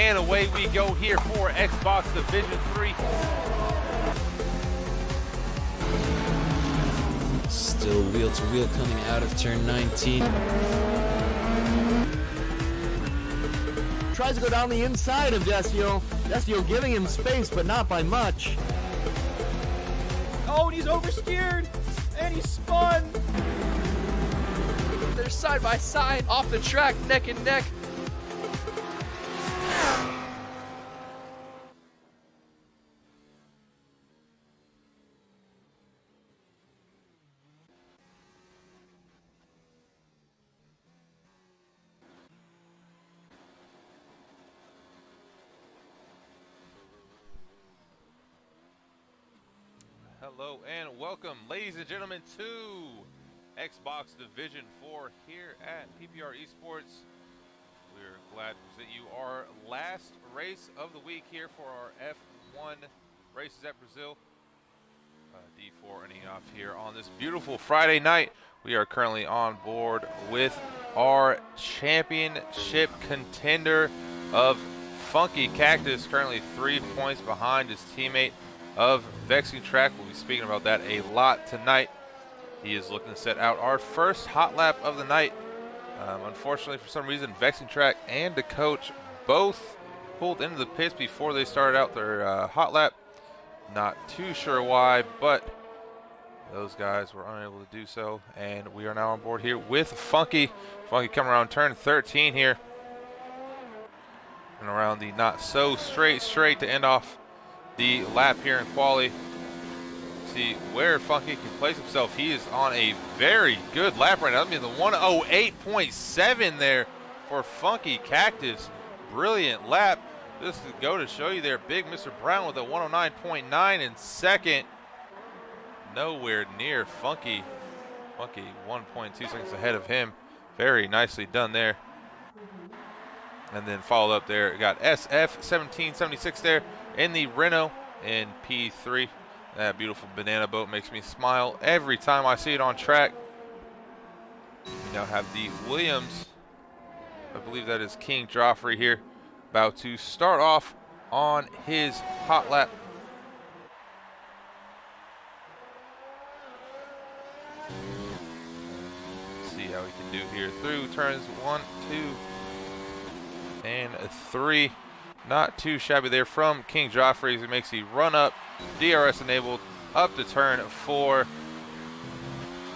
and away we go here for Xbox Division 3. Still wheel to wheel coming out of turn 19. Tries to go down the inside of Desio. Desio giving him space, but not by much. Oh, and he's oversteered, and he spun. They're side by side, off the track, neck and neck. Hello and welcome, ladies and gentlemen, to Xbox Division 4 here at PPR Esports. We're glad to present you our last race of the week here for our F1 races at Brazil. D4 ending off here on this beautiful Friday night. We are currently on board with our championship contender of Funky Cactus, currently 3 points behind his teammate of Vexing Track. We'll be speaking about that a lot tonight. He is looking to set out our first hot lap of the night. Unfortunately, for some reason, Vexing Track and the coach both pulled into the pits before they started out their hot lap. Not too sure why, but those guys were unable to do so. And we are now on board here with Funky. Funky coming around turn 13 here. And around the not so straight to end off the lap here in quali. See where Funky can place himself. He is on a very good lap right now. I mean, the 108.7 there for Funky Cactus. Brilliant lap. This is go to show you there. Big Mr. Brown with a 109.9 in second. Nowhere near Funky. Funky 1.2 seconds ahead of him. Very nicely done there. And then followed up there, got SF1776 there in the Renault in P3. That beautiful banana boat makes me smile every time I see it on track. We now have the Williams, I believe that is King Joffrey here, about to start off on his hot lap. See how he can do here through turns 1, 2, and 3. Not too shabby there from King Joffrey as he makes the run up, DRS enabled, up to turn 4.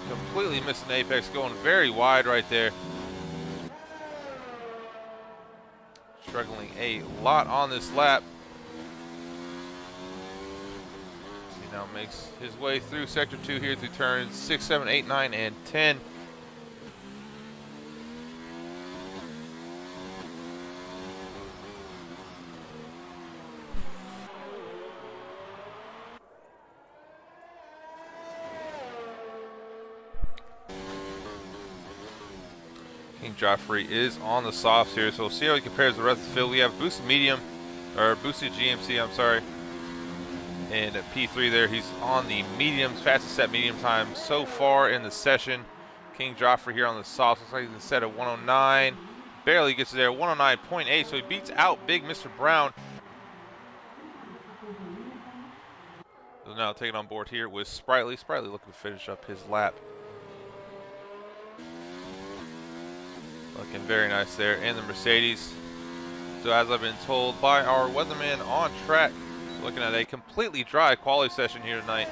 Completely missing apex, going very wide right there. Struggling a lot on this lap. He now makes his way through sector 2 here through turns 6, 7, 8, 9, and 10. King Joffrey is on the softs here, so we'll see how he compares to the rest of the field. We have boosted medium, or boosted GMC, I'm sorry. And at P3 there, he's on the mediums, fastest set medium time so far in the session. King Joffrey here on the softs, looks like he's set at 109. Barely gets there, 109.8, so he beats out Big Mr. Brown. So now taking on board here with Sprightly. Sprightly looking to finish up his lap. Looking very nice there in the Mercedes. So as I've been told by our weatherman on track, looking at a completely dry quali session here tonight,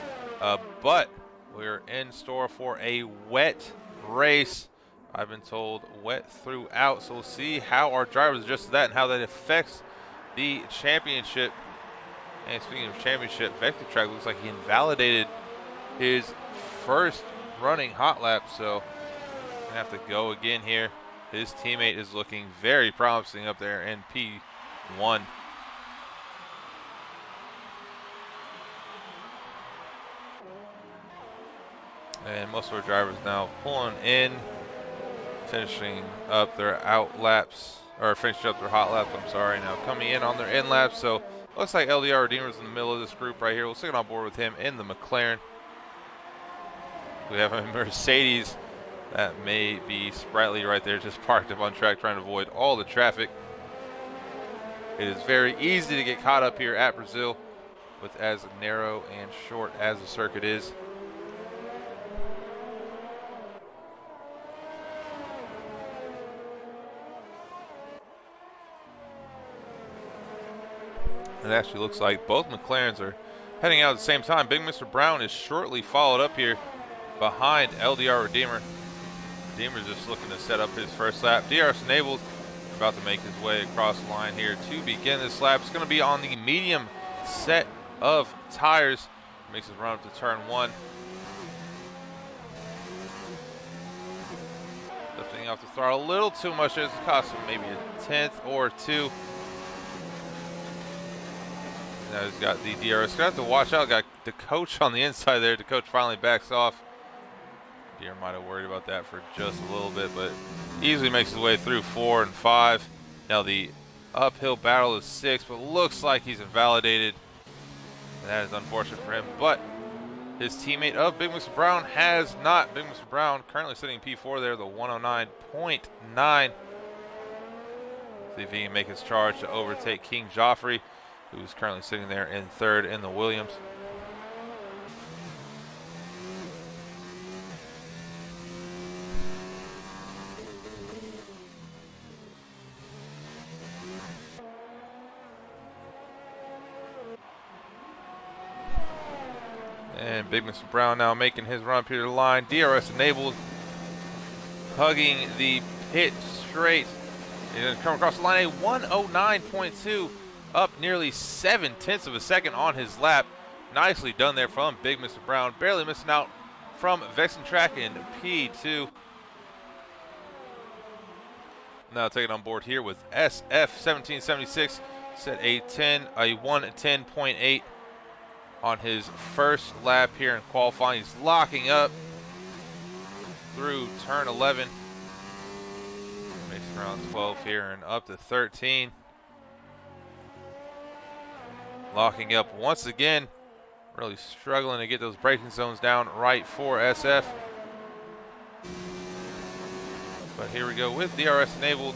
but we're in store for a wet race. I've been told wet throughout, so we'll see how our drivers adjust to that and how that affects the championship. And speaking of championship, Vector Track looks like he invalidated his first running hot lap, so gonna have to go again here. His teammate is looking very promising up there in P1. And most of our drivers now pulling in, finishing up their out laps, or finishing up their hot laps, I'm sorry, now coming in on their end laps. So looks like LDR Redeemer's in the middle of this group right here. We'll stick it on board with him in the McLaren. We have a Mercedes. That may be Sprightly right there, just parked up on track trying to avoid all the traffic. It is very easy to get caught up here at Brazil with as narrow and short as the circuit is. It actually looks like both McLarens are heading out at the same time. Big Mr. Brown is shortly followed up here behind LDR Redeemer. Redeemer's just looking to set up his first lap. DRS enabled, about to make his way across the line here to begin this lap. It's going to be on the medium set of tires. Makes his run up to turn 1. Lifting off the throttle a little too much. It's cost him maybe a tenth or two. Now he's got the DRS. Gonna have to watch out. Got the coach on the inside there. The coach finally backs off. Deere might have worried about that for just a little bit, but easily makes his way through 4 and 5. Now the uphill battle is 6, but looks like he's invalidated. And that is unfortunate for him. But his teammate of Big Mr. Brown has not. Big Mr. Brown currently sitting P4 there, the 109.9. See if he can make his charge to overtake King Joffrey, who's currently sitting there in 3rd in the Williams. And Big Mr. Brown now making his run up here to the line. DRS enabled, hugging the pit straight. And then come across the line, a 109.2. Up nearly 0.7 of a second on his lap. Nicely done there from Big Mr. Brown. Barely missing out from Vexing Track in P2. Now taking on board here with SF1776. Set a 110.8 on his first lap here in qualifying. He's locking up through turn 11. Makes around 12 here and up to 13. Locking up once again, really struggling to get those braking zones down right for SF. But here we go with DRS enabled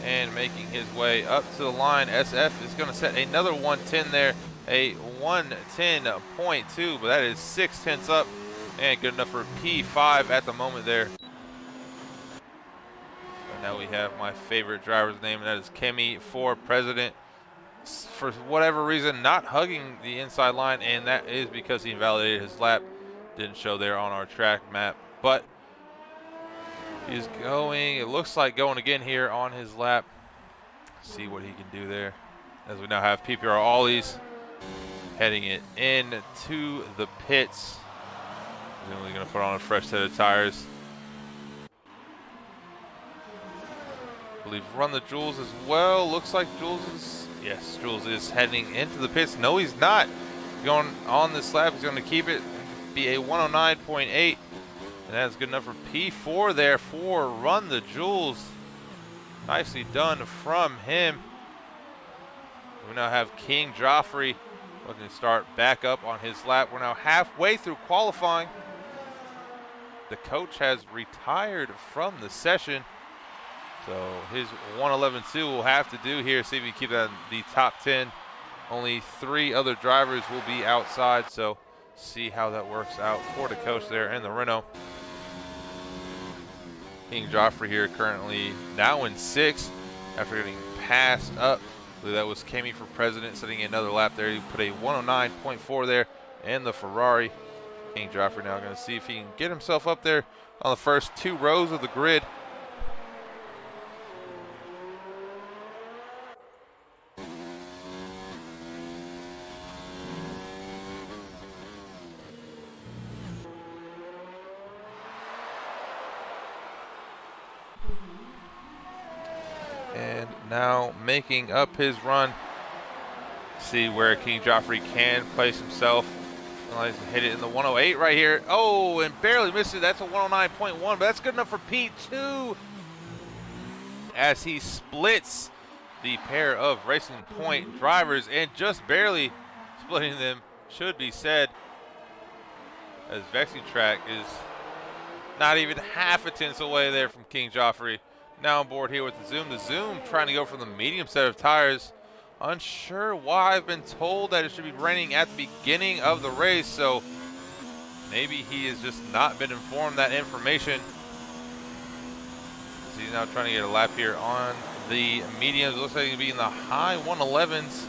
and making his way up to the line. SF is going to set another 110 there, a 110.2, but that is 0.6 up and good enough for P5 at the moment there. And now we have my favorite driver's name, and that is Kemi for President. For whatever reason, not hugging the inside line, and that is because he invalidated his lap. Didn't show there on our track map, but he's going, it looks like going again here on his lap. See what he can do there, as we now have PPR Ollies heading it into the pits. He's only going to put on a fresh set of tires. I believe run the Jules as well. Looks like Jules is, yes, Jules is heading into the pits. No, he's not. Going on this lap, he's going to keep it, be a 109.8. And that's good enough for P4 there for Run the Jules. Nicely done from him. We now have King Joffrey looking to start back up on his lap. We're now halfway through qualifying. The coach has retired from the session. So his 111.2 will have to do here. See if he can keep that in the top 10. Only 3 other drivers will be outside. So see how that works out for the coach there in the Renault. King Joffrey here currently now in 6th after getting passed up. I believe that was Kemi for President sitting in another lap there. He put a 109.4 there in the Ferrari. King Joffrey now going to see if he can get himself up there on the first 2 rows of the grid. And now making up his run. See where King Joffrey can place himself. He's hit it in the 108 right here. Oh, and barely missed it. That's a 109.1, but that's good enough for P2. As he splits the pair of Racing Point drivers, and just barely splitting them, should be said, as Vexing Track is not even half a tenth away there from King Joffrey. Now on board here with the Zoom. The Zoom trying to go for the medium set of tires Unsure why. I've been told that it should be raining at the beginning of the race, so maybe he has just not been informed that information. So he's now trying to get a lap here on the mediums. It looks like he'll be in the high 111s.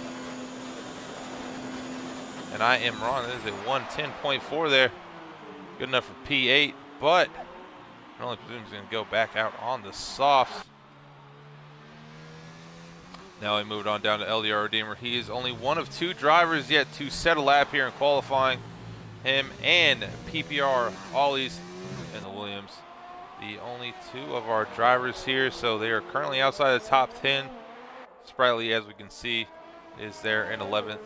And I am wrong. That is a 110.4 there. Good enough for P8, but I only presume he's going to go back out on the softs. Now he moved on down to LDR Redeemer. He is only one of 2 drivers yet to set a lap here in qualifying. Him and PPR Ollies in the Williams. The only 2 of our drivers here, so they are currently outside the top 10. Sprightly, as we can see, is there in 11th.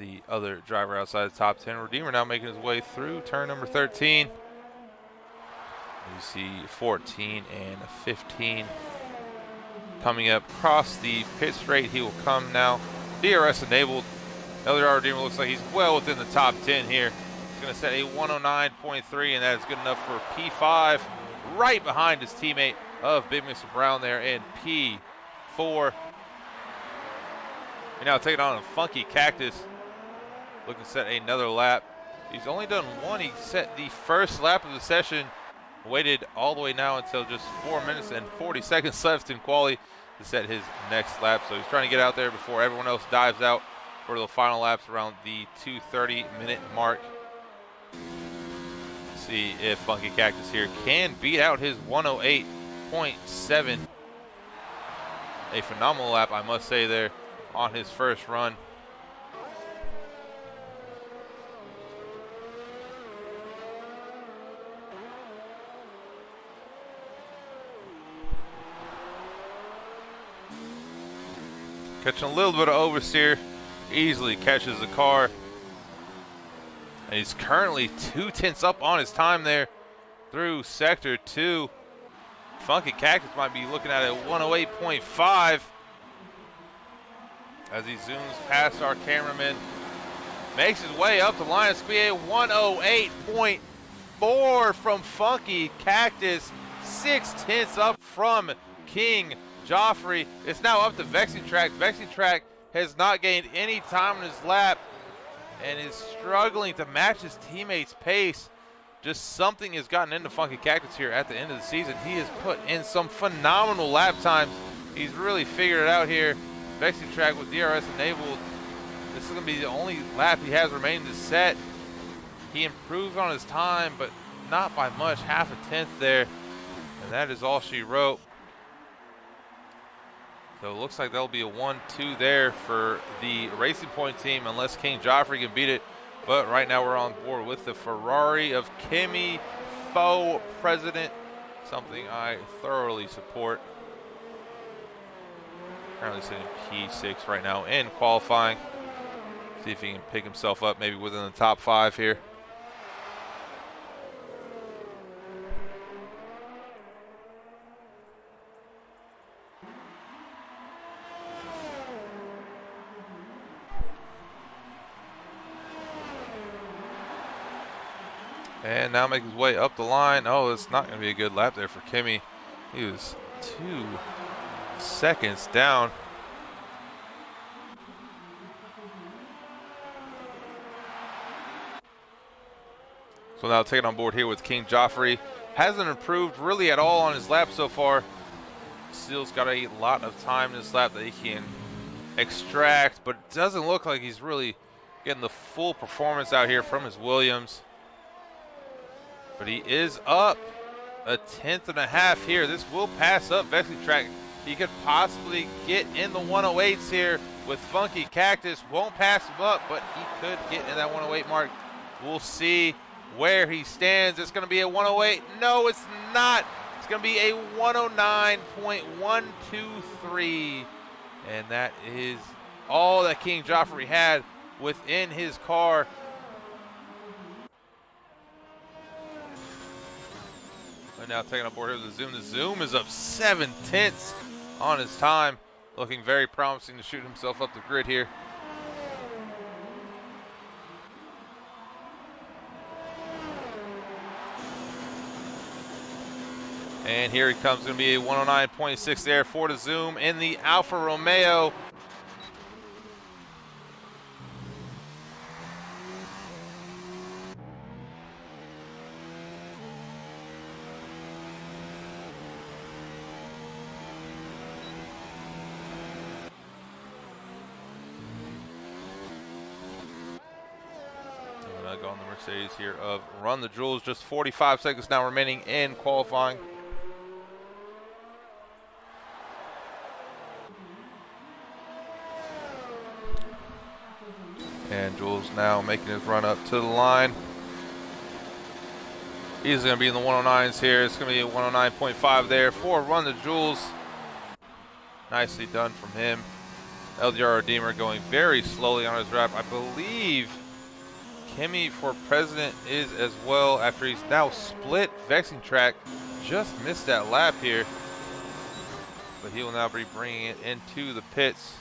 The other driver outside the top 10. Redeemer now making his way through turn number 13. You see 14 and 15 coming up across the pit straight. He will come now. DRS enabled. LDR Redeemer looks like he's well within the top 10 here. He's going to set a 109.3, and that is good enough for P5, right behind his teammate of Big Mr. Brown there in P4. We're now taking on a Funky Cactus, looking to set another lap. He's only done one. He set the first lap of the session, waited all the way now until just 4 minutes and 40 seconds left in quali to set his next lap. So he's trying to get out there before everyone else dives out for the final laps around the 2:30-minute mark. See if Funky Cactus here can beat out his 108.7. A phenomenal lap, I must say, there on his first run. Catching a little bit of oversteer, easily catches the car. And he's currently 2 tenths up on his time there through sector 2. Funky Cactus might be looking at a 108.5 as he zooms past our cameraman. Makes his way up the line. It's going to be a 108.4 from Funky Cactus. 6 tenths up from King Joffrey. It's now up to Vexing Track. Vexing Track has not gained any time on his lap and is struggling to match his teammates' pace. Just something has gotten into Funky Cactus here at the end of the season. He has put in some phenomenal lap times. He's really figured it out here. Vexing Track with DRS enabled. This is going to be the only lap he has remaining to set. He improved on his time, but not by much, half a tenth there. And that is all she wrote. So it looks like that'll be a 1-2 there for the Racing Point team, unless King Joffrey can beat it. But right now we're on board with the Ferrari of Kimi, faux president, something I thoroughly support. Currently sitting P6 right now in qualifying. See if he can pick himself up maybe within the top 5 here. And now make his way up the line. Oh, it's not going to be a good lap there for Kimi. He was 2 seconds down. So now taking on board here with King Joffrey. Hasn't improved really at all on his lap so far. Still's got a lot of time in his lap that he can extract, but it doesn't look like he's really getting the full performance out here from his Williams. But he is up a tenth and a half here. This will pass up Vexing Track. He could possibly get in the 108s here with Funky Cactus. Won't pass him up, but he could get in that 108 mark. We'll see where he stands. It's going to be a 108. No, it's not. It's going to be a 109.123. And that is all that King Joffrey had within his car. And now taking on board here with the Zoom. The Zoom is up 7 tenths on his time. Looking very promising to shoot himself up the grid here. And here it comes, going to be a 109.6 there for the Zoom in the Alfa Romeo. Go on the Mercedes here of Run the Jewels. Just 45 seconds now remaining in qualifying. And Jules now making his run up to the line. He's going to be in the 109s here. It's going to be a 109.5 there for Run the Jewels. Nicely done from him. LDR Redeemer going very slowly on his wrap. I believe Kimi for President is as well after he's now split Vexing Track. Just missed that lap here. But he will now be bringing it into the pits.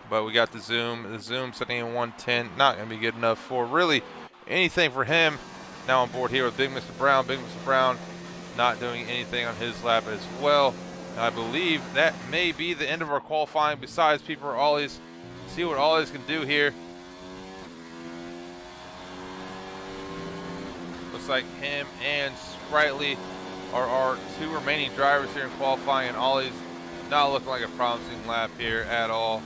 But we got the Zoom. The Zoom sitting in 110. Not going to be good enough for really anything for him. Now on board here with Big Mr. Brown. Big Mr. Brown not doing anything on his lap as well. And I believe that may be the end of our qualifying. Besides, people are always see what Ollies can do here. Looks like him and Sprightly are our two remaining drivers here in qualifying, and Ollie's not looking like a promising lap here at all.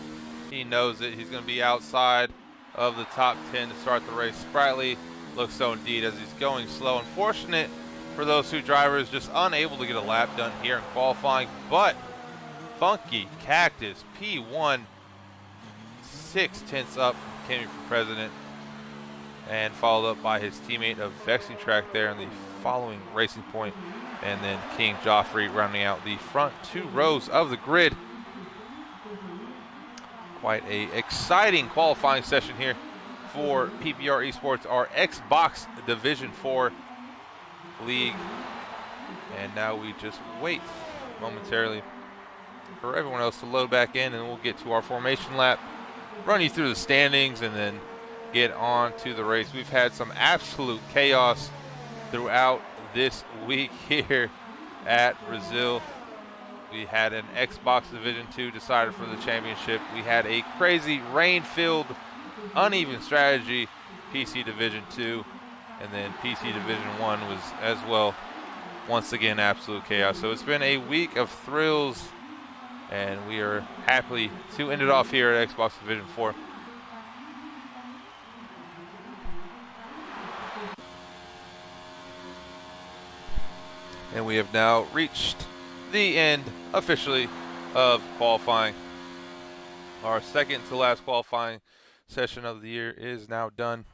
He knows it. He's going to be outside of the top 10 to start the race. Sprightly looks so indeed as he's going slow. Unfortunate for those two drivers, just unable to get a lap done here in qualifying. But Funky Cactus P1 6/10 up from Kimi for President, and followed up by his teammate of Vexing Track there in the following racing point, and then King Joffrey rounding out the front two rows of the grid. Quite a exciting qualifying session here for PPR Esports, our Xbox Division 4 league. And now we just wait momentarily for everyone else to load back in, and we'll get to our formation lap, run you through the standings, and then get on to the race. We've had some absolute chaos throughout this week here at Brazil. We had an Xbox Division 2 decided for the championship. We had a crazy rain-filled, uneven strategy PC Division 2, and then PC Division 1 was as well, once again, absolute chaos. So it's been a week of thrills, and we are happy to end it off here at Xbox Division 4. And we have now reached the end officially of qualifying. Our second to last qualifying session of the year is now done.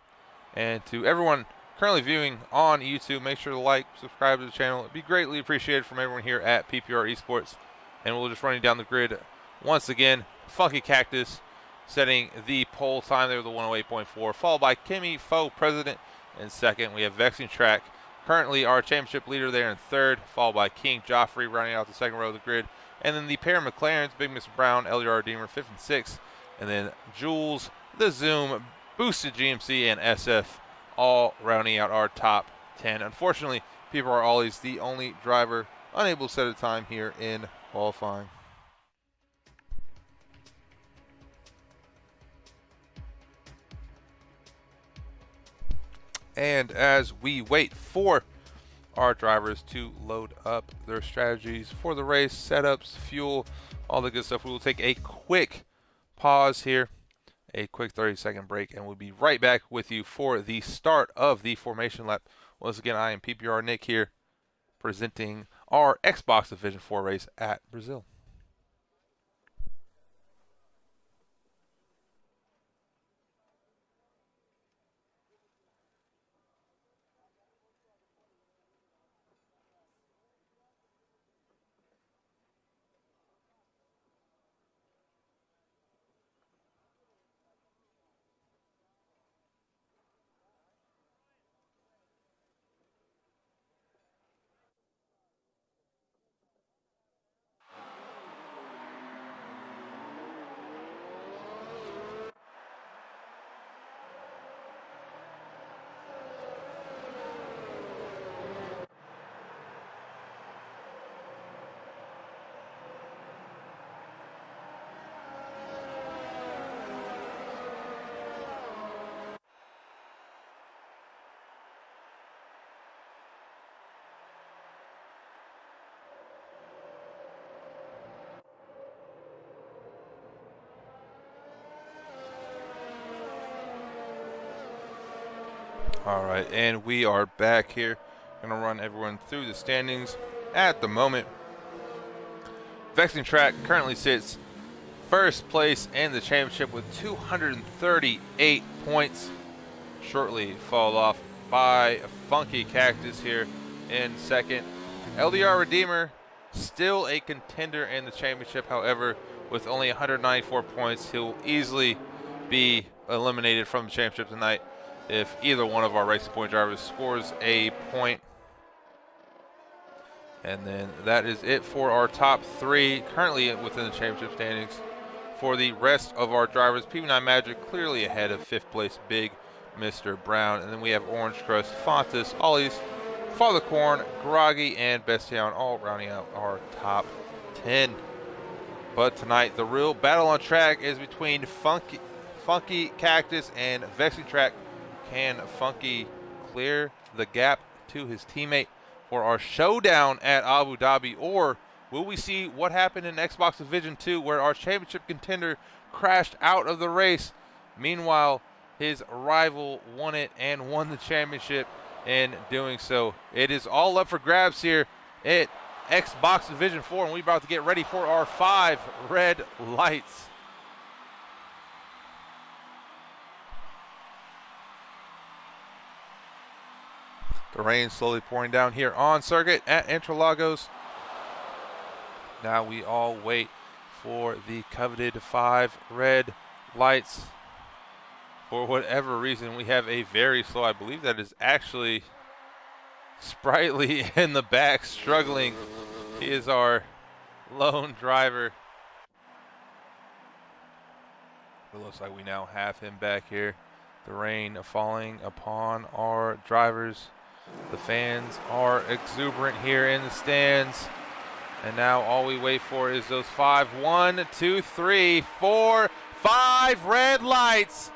And to everyone currently viewing on YouTube, make sure to like, subscribe to the channel. It'd be greatly appreciated from everyone here at PPR Esports. And we'll just running down the grid once again. Funky Cactus setting the pole time there with the 108.4, followed by Kimi Fo President in second. We have Vexing Track, currently our championship leader there in third, followed by King Joffrey running out the second row of the grid. And then the pair of McLarens, Big Mr. Brown, LDR Redeemer, fifth and sixth. And then Jules, the Zoom, Boosted GMC, and SF all rounding out our top 10. Unfortunately, people are always the only driver unable to set a time here in qualifying. And as we wait for our drivers to load up their strategies for the race, setups, fuel, all the good stuff, we will take a quick pause here, a quick 30-second break, and we'll be right back with you for the start of the formation lap. Once again, I am PPR Nick here, presenting our Xbox Division 4 race at Brazil. All right, and we are back here. Gonna run everyone through the standings at the moment. Vexing Track currently sits first place in the championship with 238 points. Shortly fall off by Funky Cactus here in second. LDR Redeemer still a contender in the championship, however, with only 194 points, he'll easily be eliminated from the championship tonight if either one of our Racing Point drivers scores a point. And then that is it for our top three currently within the championship standings. For the rest of our drivers, PB9 Magic clearly ahead of fifth place Big Mr. Brown. And then we have Orange Crust, Fontas, Ollie's, Father Corn, Groggy, and Bestion all rounding out our top 10. But tonight, the real battle on track is between Funky Cactus and Vexing Track. Can Funky clear the gap to his teammate for our showdown at Abu Dhabi, or will we see what happened in Xbox Division 2 where our championship contender crashed out of the race? Meanwhile, his rival won it and won the championship in doing so. It is all up for grabs here at Xbox Division 4, and we're about to get ready for our 5 red lights. The rain slowly pouring down here on circuit at Interlagos. Now we all wait for the coveted 5 red lights. For whatever reason, we have a very slow, I believe that is actually Sprightly in the back struggling. He is our lone driver. It looks like we now have him back here. The rain falling upon our drivers. The fans are exuberant here in the stands. And now all we wait for is those 5, 1, 2, 3, 4, 5 red lights.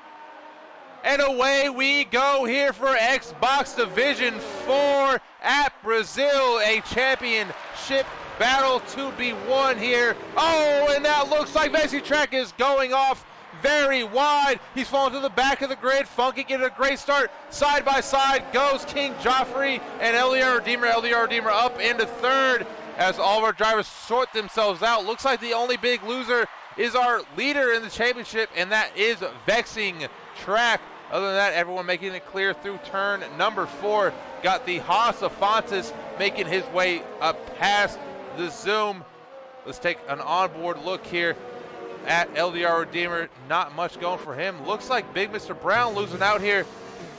And away we go here for Xbox Division 4 at Brazil. A championship battle to be won here. Oh, and that looks like Vexing Track is going off very wide. He's falling to the back of the grid. Funky getting a great start. Side by side goes King Joffrey and LDR Redeemer. LDR Redeemer up into third as all of our drivers sort themselves out. Looks like the only big loser is our leader in the championship, and that is Vexing Track. Other than that, everyone making it clear through turn number 4. Got the Haas of Fontas making his way up past the Zoom. Let's take an onboard look here at LDR Redeemer. Not much going for him. Looks like Big Mr. Brown losing out here.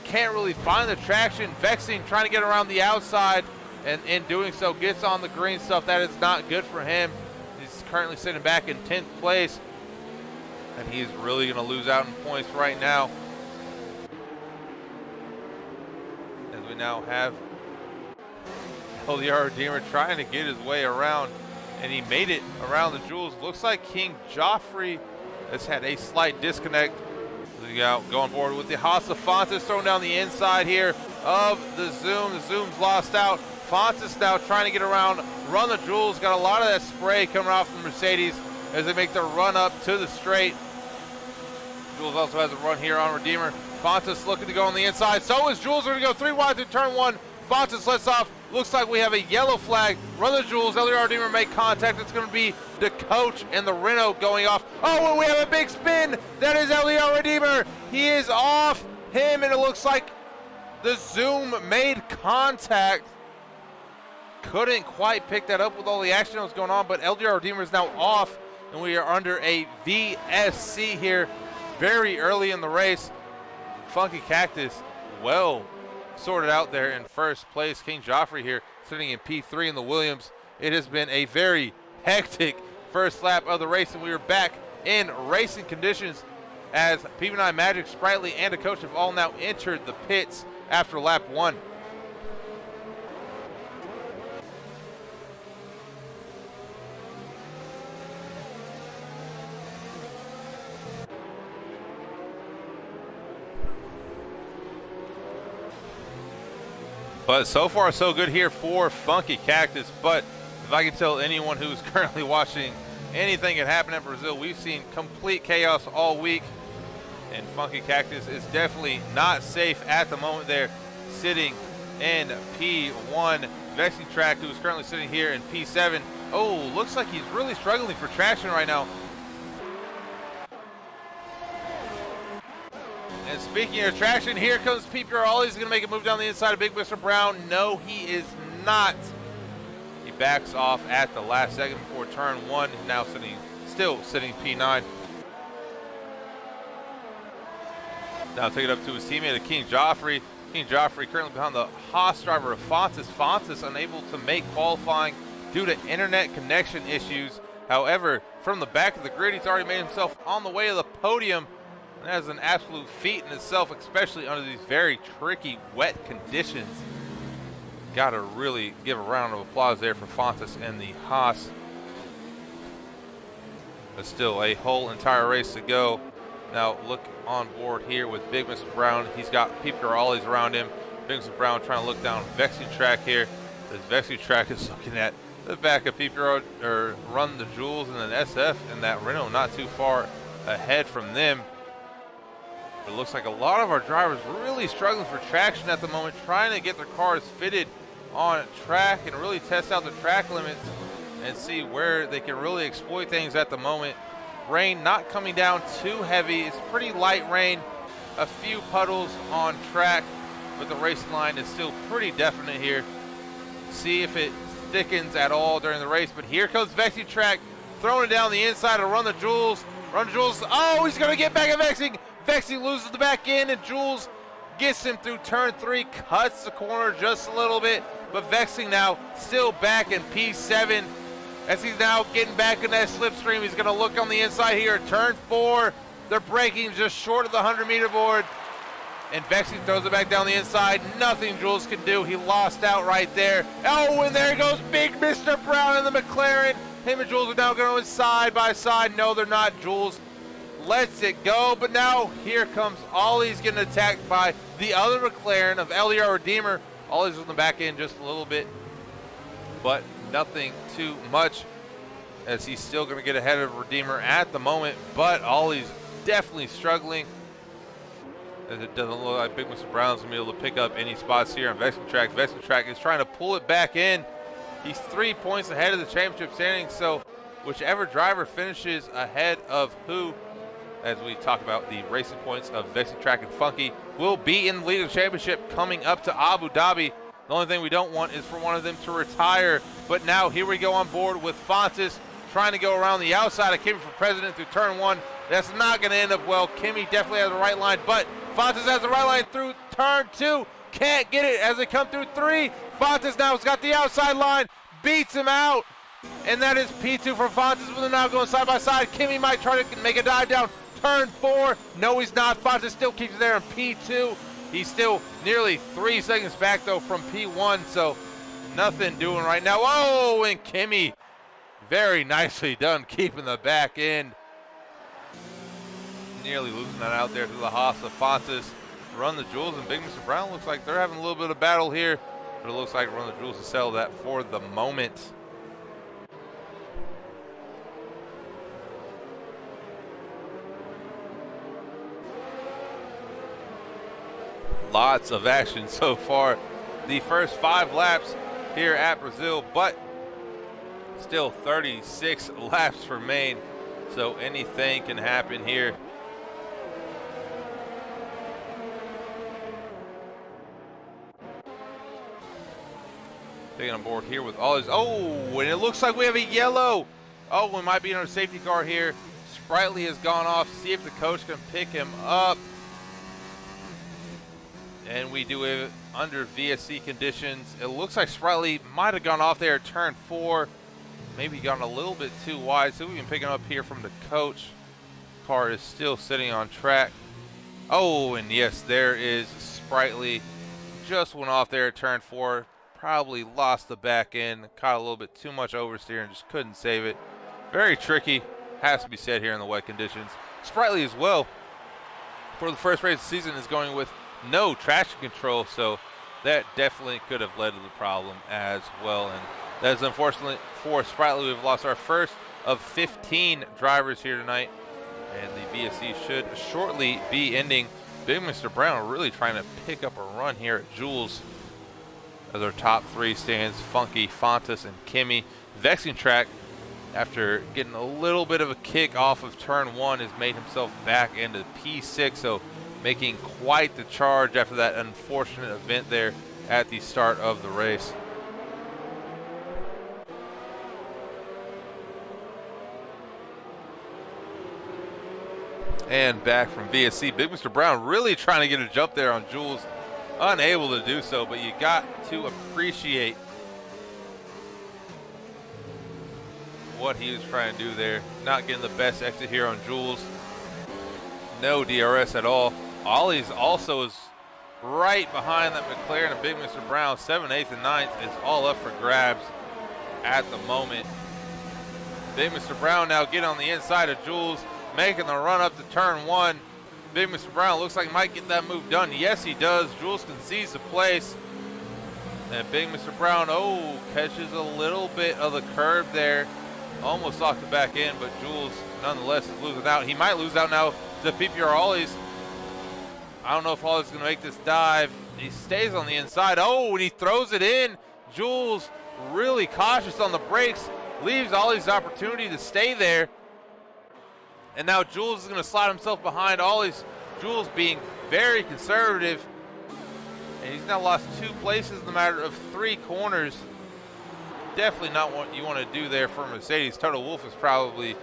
Can't really find the traction. Vexing trying to get around the outside, and in doing so gets on the green stuff. That is not good for him. He's currently sitting back in 10th place, and he's really going to lose out in points right now. As we now have LDR Redeemer trying to get his way around, and he made it around the jewels. Looks like King Joffrey has had a slight disconnect. Going forward with the Haas of Fontas throwing down the inside here of the Zoom. The Zoom's lost out. Fontas now trying to get around, run the jewels. Got a lot of that spray coming off the Mercedes as they make the run up to the straight. Jules also has a run here on Redeemer. Fontas looking to go on the inside. So is Jules. We're going to go 3 wide through turn 1. Fontas lets off. Looks like we have a yellow flag. Run the Jules. LDR Redeemer make contact. It's going to be the coach and the Renault going off. Oh, and we have a big spin. That is LDR Redeemer. He is off him, and it looks like the Zoom made contact. Couldn't quite pick that up with all the action that was going on, but LDR Redeemer is now off, and we are under a VSC here very early in the race. Funky Cactus well sorted out there in first place. King Joffrey here sitting in P3 in the Williams. It has been a very hectic first lap of the race, and we are back in racing conditions as PB9 Magic, Sprightly, and a coach have all now entered the pits after lap 1. But so far, so good here for Funky Cactus. But if I can tell anyone who's currently watching anything that happened in Brazil, we've seen complete chaos all week. And Funky Cactus is definitely not safe at the moment there, sitting in P1. Vexing Track, who is currently sitting here in P7. Oh, looks like he's really struggling for traction right now. And speaking of traction, here comes PPR. Ollie's going to make a move down the inside of Big Mr. Brown. No, he is not. He backs off at the last second before turn 1. He's now still sitting P9. Now take it up to his teammate, King Joffrey. King Joffrey currently behind the Haas driver of Fontes. Fontes unable to make qualifying due to internet connection issues. However, from the back of the grid, he's already made himself on the way to the podium. And that is an absolute feat in itself, especially under these very tricky, wet conditions. Got to really give a round of applause there for Fontes and the Haas. But still a whole entire race to go. Now look on board here with Big Mr. Brown. He's got PPR Ollies around him. Big Mr. Brown trying to look down Vexing Track here. This Vexing Track is looking at the back of PPR, or Run the Jules and then SF and that Renault not too far ahead from them. It looks like a lot of our drivers really struggling for traction at the moment, trying to get their cars fitted on track and really test out the track limits and see where they can really exploit things at the moment. Rain not coming down too heavy. It's pretty light rain. A few puddles on track, but the racing line is still pretty definite here. See if it thickens at all during the race. But here comes Vexing Track, throwing it down the inside to Run the Jules. Run the Jules. Oh, he's going to get back at Vexing. Vexing loses the back end, and Jules gets him through turn 3, cuts the corner just a little bit. But Vexing now still back in P7. As he's now getting back in that slipstream, he's going to look on the inside here. Turn 4, they're braking just short of the 100-meter board. And Vexing throws it back down the inside. Nothing Jules can do. He lost out right there. Oh, and there goes Big Mr. Brown in the McLaren. Him and Jules are now going side by side. No, they're not. Jules lets it go. But now here comes Ollie's getting attacked by the other McLaren of LER Redeemer. Ollie's on the back end just a little bit, but nothing too much, as he's still going to get ahead of Redeemer at the moment. But Ollie's definitely struggling, as it doesn't look like Big Mr. Brown's going to be able to pick up any spots here on Vexing Track. Vexing Track is trying to pull it back in. He's 3 points ahead of the championship standings, so whichever driver finishes ahead of who, as we talk about the racing points of Vexing Track and Funky, will be in the lead of the championship coming up to Abu Dhabi. The only thing we don't want is for one of them to retire. But now here we go on board with Fontes trying to go around the outside of Kimmy for president through turn 1. That's not going to end up well. Kimmy definitely has the right line, but Fontes has the right line through turn 2. Can't get it as they come through 3. Fontes now has got the outside line, beats him out. And that is P2 for Fontes, but they're now going side by side. Kimmy might try to make a dive down turn 4. No, he's not. Fontes still keeps it there in P2. He's still nearly 3 seconds back, though, from P1, so nothing doing right now. Oh, and Kimmy, very nicely done, keeping the back end. Nearly losing that out there to the Haas of Fontes. Run the Jules and Big Mr. Brown looks like they're having a little bit of battle here, but it looks like Run the Jules to settle that for the moment. Lots of action so far. The first 5 laps here at Brazil, but still 36 laps remain, so anything can happen here. Taking on board here with all his, oh, and it looks like we have a yellow. Oh, we might be in our safety car here. Sprightly has gone off. See if the coach can pick him up. And we do it under VSC conditions. It looks like Sprightly might have gone off there at turn 4. Maybe gone a little bit too wide. So we can pick him up here from the coach. Car is still sitting on track. Oh, and yes, there is Sprightly. Just went off there at turn 4. Probably lost the back end. Caught a little bit too much oversteer and just couldn't save it. Very tricky. Has to be said here in the wet conditions. Sprightly as well, for the first race of the season, is going with no traction control, so that definitely could have led to the problem as well. And that is unfortunate for Sprightly. We've lost our first of 15 drivers here tonight. And the VSC should shortly be ending. Big Mr. Brown really trying to pick up a run here at Jules. As our top three stands Funky, Fontas, and Kimmy. Vexing Track, after getting a little bit of a kick off of turn 1, has made himself back into P6, so making quite the charge after that unfortunate event there at the start of the race. And back from VSC, Big Mr. Brown really trying to get a jump there on Jules. Unable to do so, but you got to appreciate what he was trying to do there. Not getting the best exit here on Jules. No DRS at all. Ollie's also is right behind that McLaren and Big Mr. Brown. 7th, 8th, and 9th is all up for grabs at the moment. Big Mr. Brown now getting on the inside of Jules, making the run up to turn 1. Big Mr. Brown looks like he might get that move done. Yes, he does. Jules concedes the place. And Big Mr. Brown, catches a little bit of the curb there. Almost locked it back in, but Jules nonetheless is losing out. He might lose out now to PPR Ollie's. I don't know if Ollie's going to make this dive. He stays on the inside. And he throws it in. Jules really cautious on the brakes. Leaves Ollie's opportunity to stay there. And now Jules is going to slide himself behind Ollie's. Jules being very conservative. And he's now lost 2 places in the matter of 3 corners. Definitely not what you want to do there for Mercedes. Toto Wolff is probably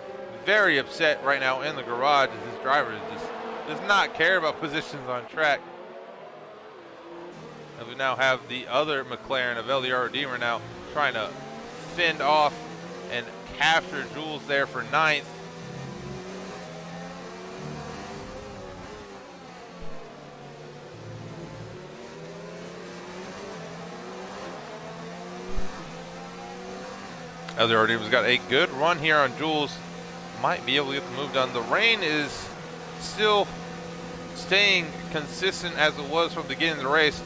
very upset right now in the garage as his driver just does not care about positions on track. And we now have the other McLaren of LDR Redeemer now trying to fend off and capture Jules there for 9th. LDR Redeemer's got a good run here on Jules. Might be able to get the move done. The rain is still staying consistent as it was from the beginning of the race.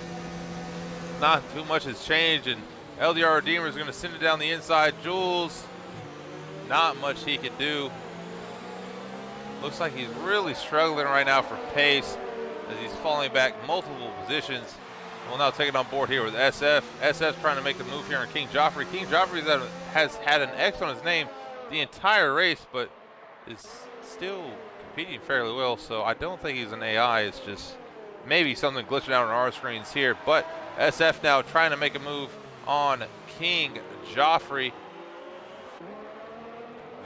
Not too much has changed, and LDR Redeemer is going to send it down the inside. Jules, not much he can do. Looks like he's really struggling right now for pace as he's falling back multiple positions. We'll now take it on board here with SF. SF trying to make the move here on King Joffrey. King Joffrey has had an X on his name the entire race, but is still competing fairly well, so I don't think he's an AI. It's just maybe something glitching out on our screens here. But SF now trying to make a move on King Joffrey.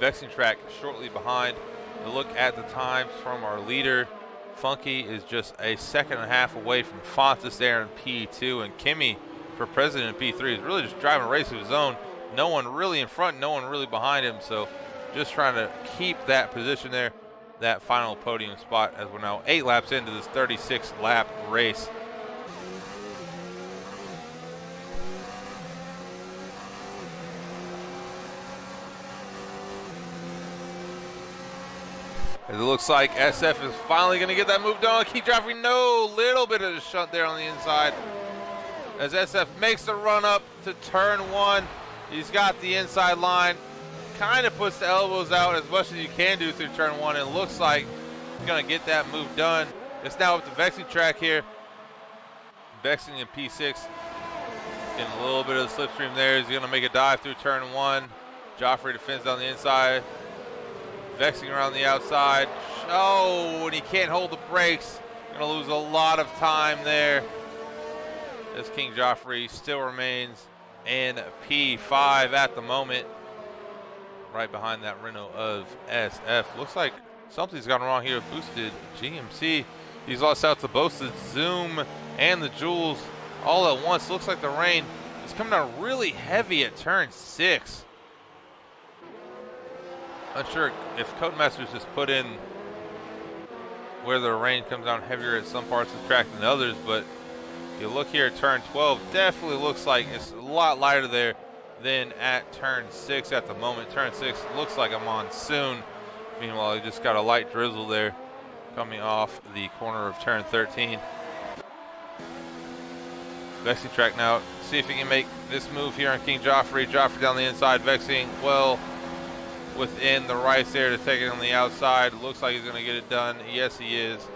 Vexing Track shortly behind. A look at the times from our leader. Funky is just a 2.5 away from Fontas there in P2, and Kimmy for president in P3 is really just driving a race of his own. No one really in front, no one really behind him, so just trying to keep that position there, that final podium spot, as we're now 8 laps into this 36-lap race. It looks like SF is finally going to get that move done. Keep driving. No, little bit of a shunt there on the inside. As SF makes the run up to turn 1. He's got the inside line. Kind of puts the elbows out as much as you can do through turn 1. It looks like he's going to get that move done. It's now up to Vexing Track here. Vexing in P6. Getting a little bit of the slipstream there. He's going to make a dive through turn 1. Joffrey defends on the inside. Vexing around the outside. And he can't hold the brakes. Gonna lose a lot of time there. As King Joffrey still remains in P5 at the moment. Right behind that Renault of SF. Looks like something's gone wrong here with boosted GMC. He's lost out to both the Zoom and the Jules all at once. Looks like the rain is coming down really heavy at turn 6. Not sure if Codemasters just put in where the rain comes down heavier at some parts of the track than others, but if you look here at turn 12, definitely looks like it's a lot lighter there than at turn 6 at the moment. Turn 6 looks like a monsoon. Meanwhile, you just got a light drizzle there coming off the corner of turn 13. Vexing Track now, see if he can make this move here on King Joffrey. Joffrey down the inside, Vexing, well, within the rights there to take it on the outside. Looks like he's going to get it done. Yes, he is.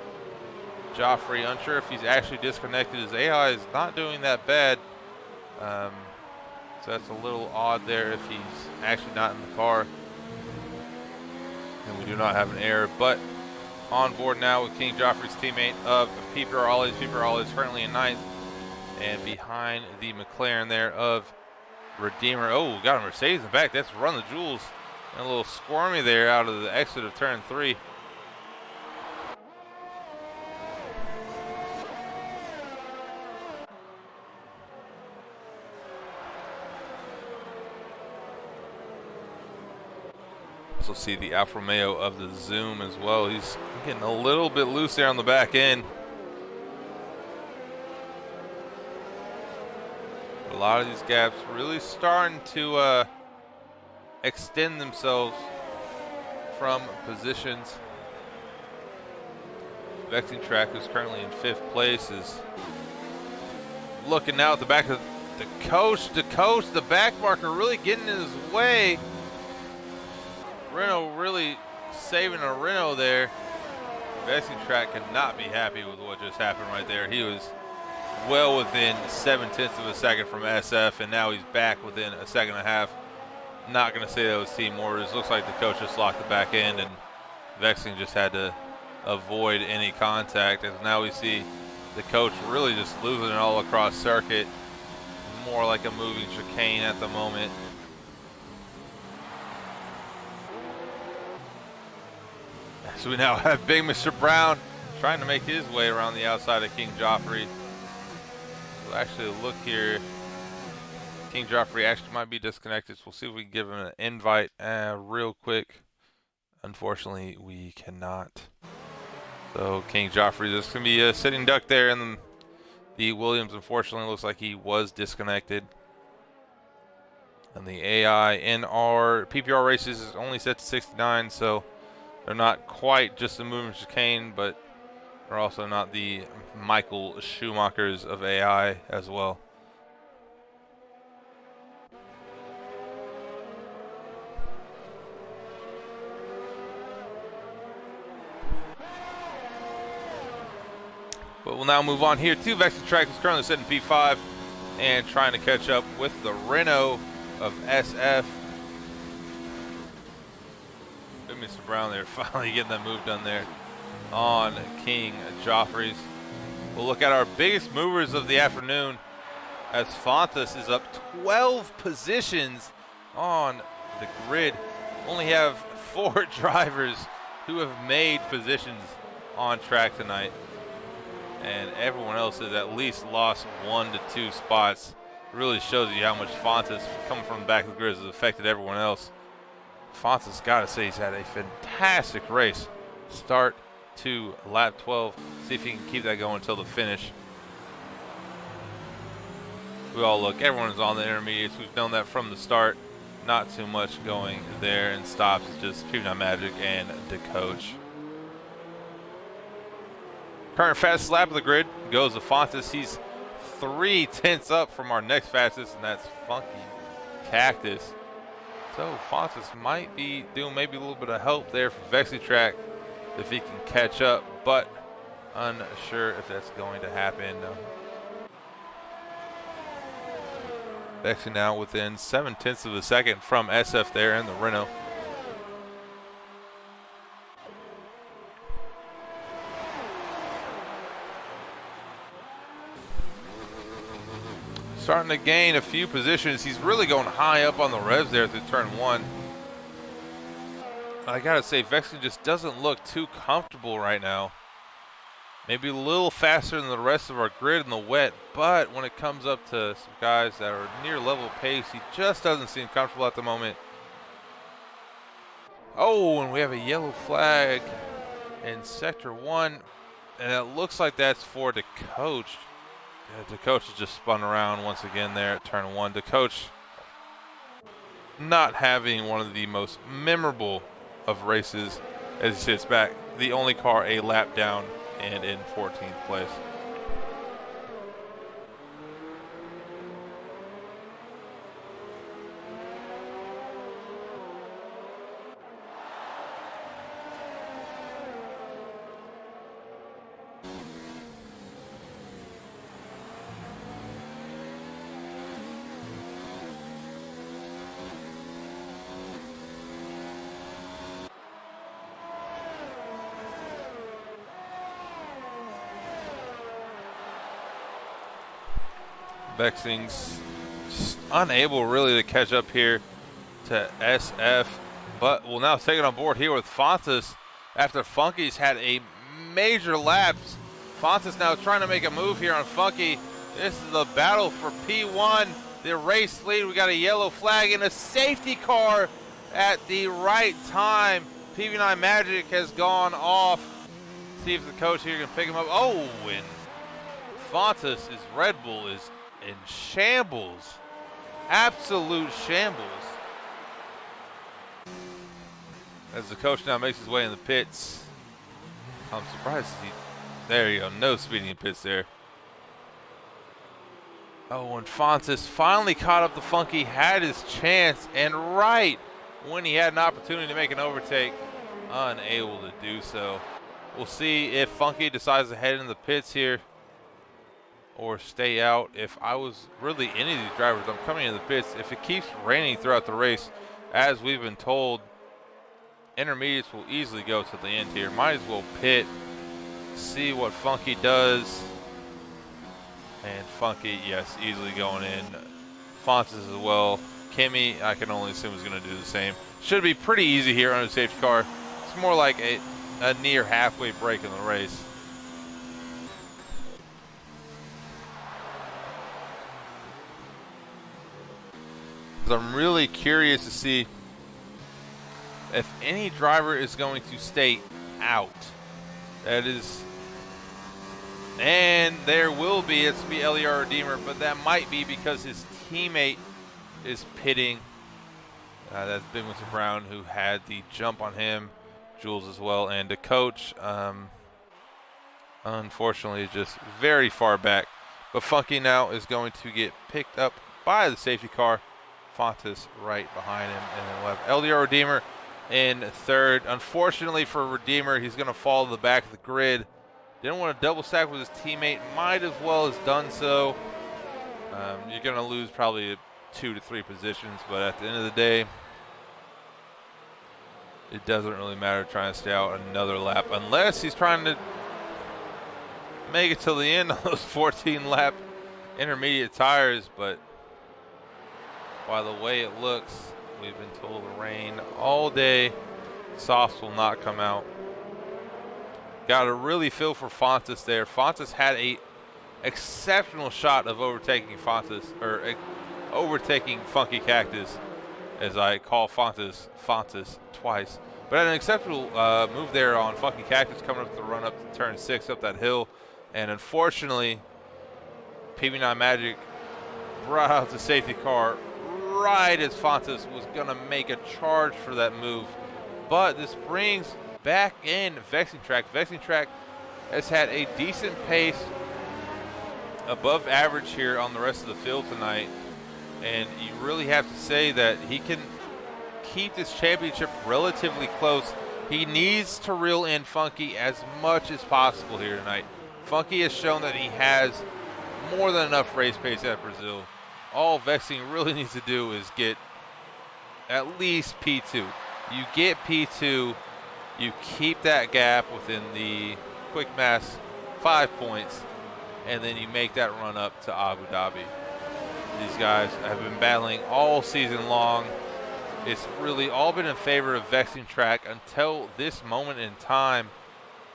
Joffrey, unsure if he's actually disconnected. His AI is not doing that bad. So that's a little odd there if he's actually not in the car. And we do not have an error. But on board now with King Joffrey's teammate of PPR Ollies. PPR Ollies currently in 9th. And behind the McLaren there of Redeemer. Oh, got a Mercedes in the back. That's Run the Jewels. And a little squirmy there out of the exit of turn 3. Also see the Alfa Romeo of the Zoom as well. He's getting a little bit loose there on the back end. A lot of these gaps really starting to extend themselves from positions. Vexing Track, who's currently in 5th place, is looking now at the back of the coach. The back marker really getting in his way. Renault really saving a Renault there. Vexing Track could not be happy with what just happened right there. He was well within 0.7 of a second from SF, and now he's back within a second and a half. Not going to say that was team orders. Looks like the coach just locked the back end, and Vexing just had to avoid any contact. As now we see the coach really just losing it all across circuit. More like a moving chicane at the moment. So we now have Big Mr. Brown trying to make his way around the outside of King Joffrey. We'll actually look here. King Joffrey actually might be disconnected, so we'll see if we can give him an invite real quick. Unfortunately, we cannot. So King Joffrey, this is going to be a sitting duck there, and the Williams, unfortunately, looks like he was disconnected. And the AI in our PPR races is only set to 69, so they're not quite just a moving chicane, but they're also not the Michael Schumachers of AI as well. But we'll now move on here to Vexing Track, who's currently sitting P5 and trying to catch up with the Renault of SF. Mr. Brown there finally getting that move done there on King Joffrey's. We'll look at our biggest movers of the afternoon as Fontas is up 12 positions on the grid. Only have 4 drivers who have made positions on track tonight, and everyone else has at least lost 1 to 2 spots. Really shows you how much Fontas coming from the back of the grid has affected everyone else. Fontas, got to say, he's had a fantastic race. Start to lap 12. See if he can keep that going until the finish. We all look, everyone is on the intermediates. We've known that from the start. Not too much going there, and stops is just Keeping On Magic and the coach. Current fastest lap of the grid goes to Fontas. He's 3/10 up from our next fastest, and that's Funky Cactus. So Fontas might be doing maybe a little bit of help there for Vexing Track if he can catch up, but unsure if that's going to happen. Vexing now within 0.7 of a second from SF there in the Renault. Starting to gain a few positions. He's really going high up on the revs there through turn 1. I gotta say, Vexing just doesn't look too comfortable right now. Maybe a little faster than the rest of our grid in the wet, but when it comes up to some guys that are near level pace, he just doesn't seem comfortable at the moment. Oh, and we have a yellow flag in sector 1, and it looks like that's for the coach. The coach has just spun around once again there at turn 1. The coach not having one of the most memorable of races as he sits back. The only car a lap down and in 14th place. Vexing's just unable really to catch up here to SF, but will now take it on board here with Fontas after Funky's had a major lapse. Fontas now trying to make a move here on Funky. This is the battle for P1, the race lead. We got a yellow flag and a safety car at the right time. PV9 Magic has gone off. See if the coach here can pick him up. Oh, and Fontas' Red Bull is in shambles. Absolute shambles. As the coach now makes his way in the pits. I'm surprised there you go, no speeding in pits there. Oh, and Fontas finally caught up to Funky, had his chance, and right when he had an opportunity to make an overtake, unable to do so. We'll see if Funky decides to head in the pits here or stay out. If I was really any of these drivers, I'm coming in the pits. If it keeps raining throughout the race, as we've been told, intermediates will easily go to the end here. Might as well pit, see what Funky does. And Funky, yes, easily going in. Fontas as well. Kimmy, I can only assume is going to do the same. Should be pretty easy here under the safety car. It's more like a near halfway break in the race. I'm really curious to see if any driver is going to stay out. That is, and there will be, it's going to be LER Redeemer, but that might be because his teammate is pitting. That's Big Mr. Brown, who had the jump on him, Jules as well, and the coach, unfortunately, is just very far back. But Funky now is going to get picked up by the safety car. Fontas right behind him, and then we'll have LDR Redeemer in third. Unfortunately for Redeemer, he's going to fall to the back of the grid. Didn't want to double stack with his teammate, might as well has done so. You're going to lose probably 2 to 3 positions, but at the end of the day, it doesn't really matter trying to stay out another lap, unless he's trying to make it till the end on those 14-lap intermediate tires. But by the way it looks, we've been told to rain all day. Softs will not come out. Got to really feel for Fontas there. Fontas had a exceptional shot of overtaking Fontas, or overtaking Funky Cactus, as I call Fontas twice. But had an exceptional move there on Funky Cactus, coming up the run up to turn 6 up that hill. And unfortunately, PV9 Magic brought out the safety car right as Fontas was going to make a charge for that move. But this brings back in Vexing Track. Vexing Track has had a decent pace, above average here on the rest of the field tonight. And you really have to say that he can keep this championship relatively close. He needs to reel in Funky as much as possible here tonight. Funky has shown that he has more than enough race pace at Brazil. All Vexing really needs to do is get at least P2. You get P2, you keep that gap within the quick mass 5 points, and then you make that run up to Abu Dhabi. These guys have been battling all season long. It's really all been in favor of Vexing Track until this moment in time,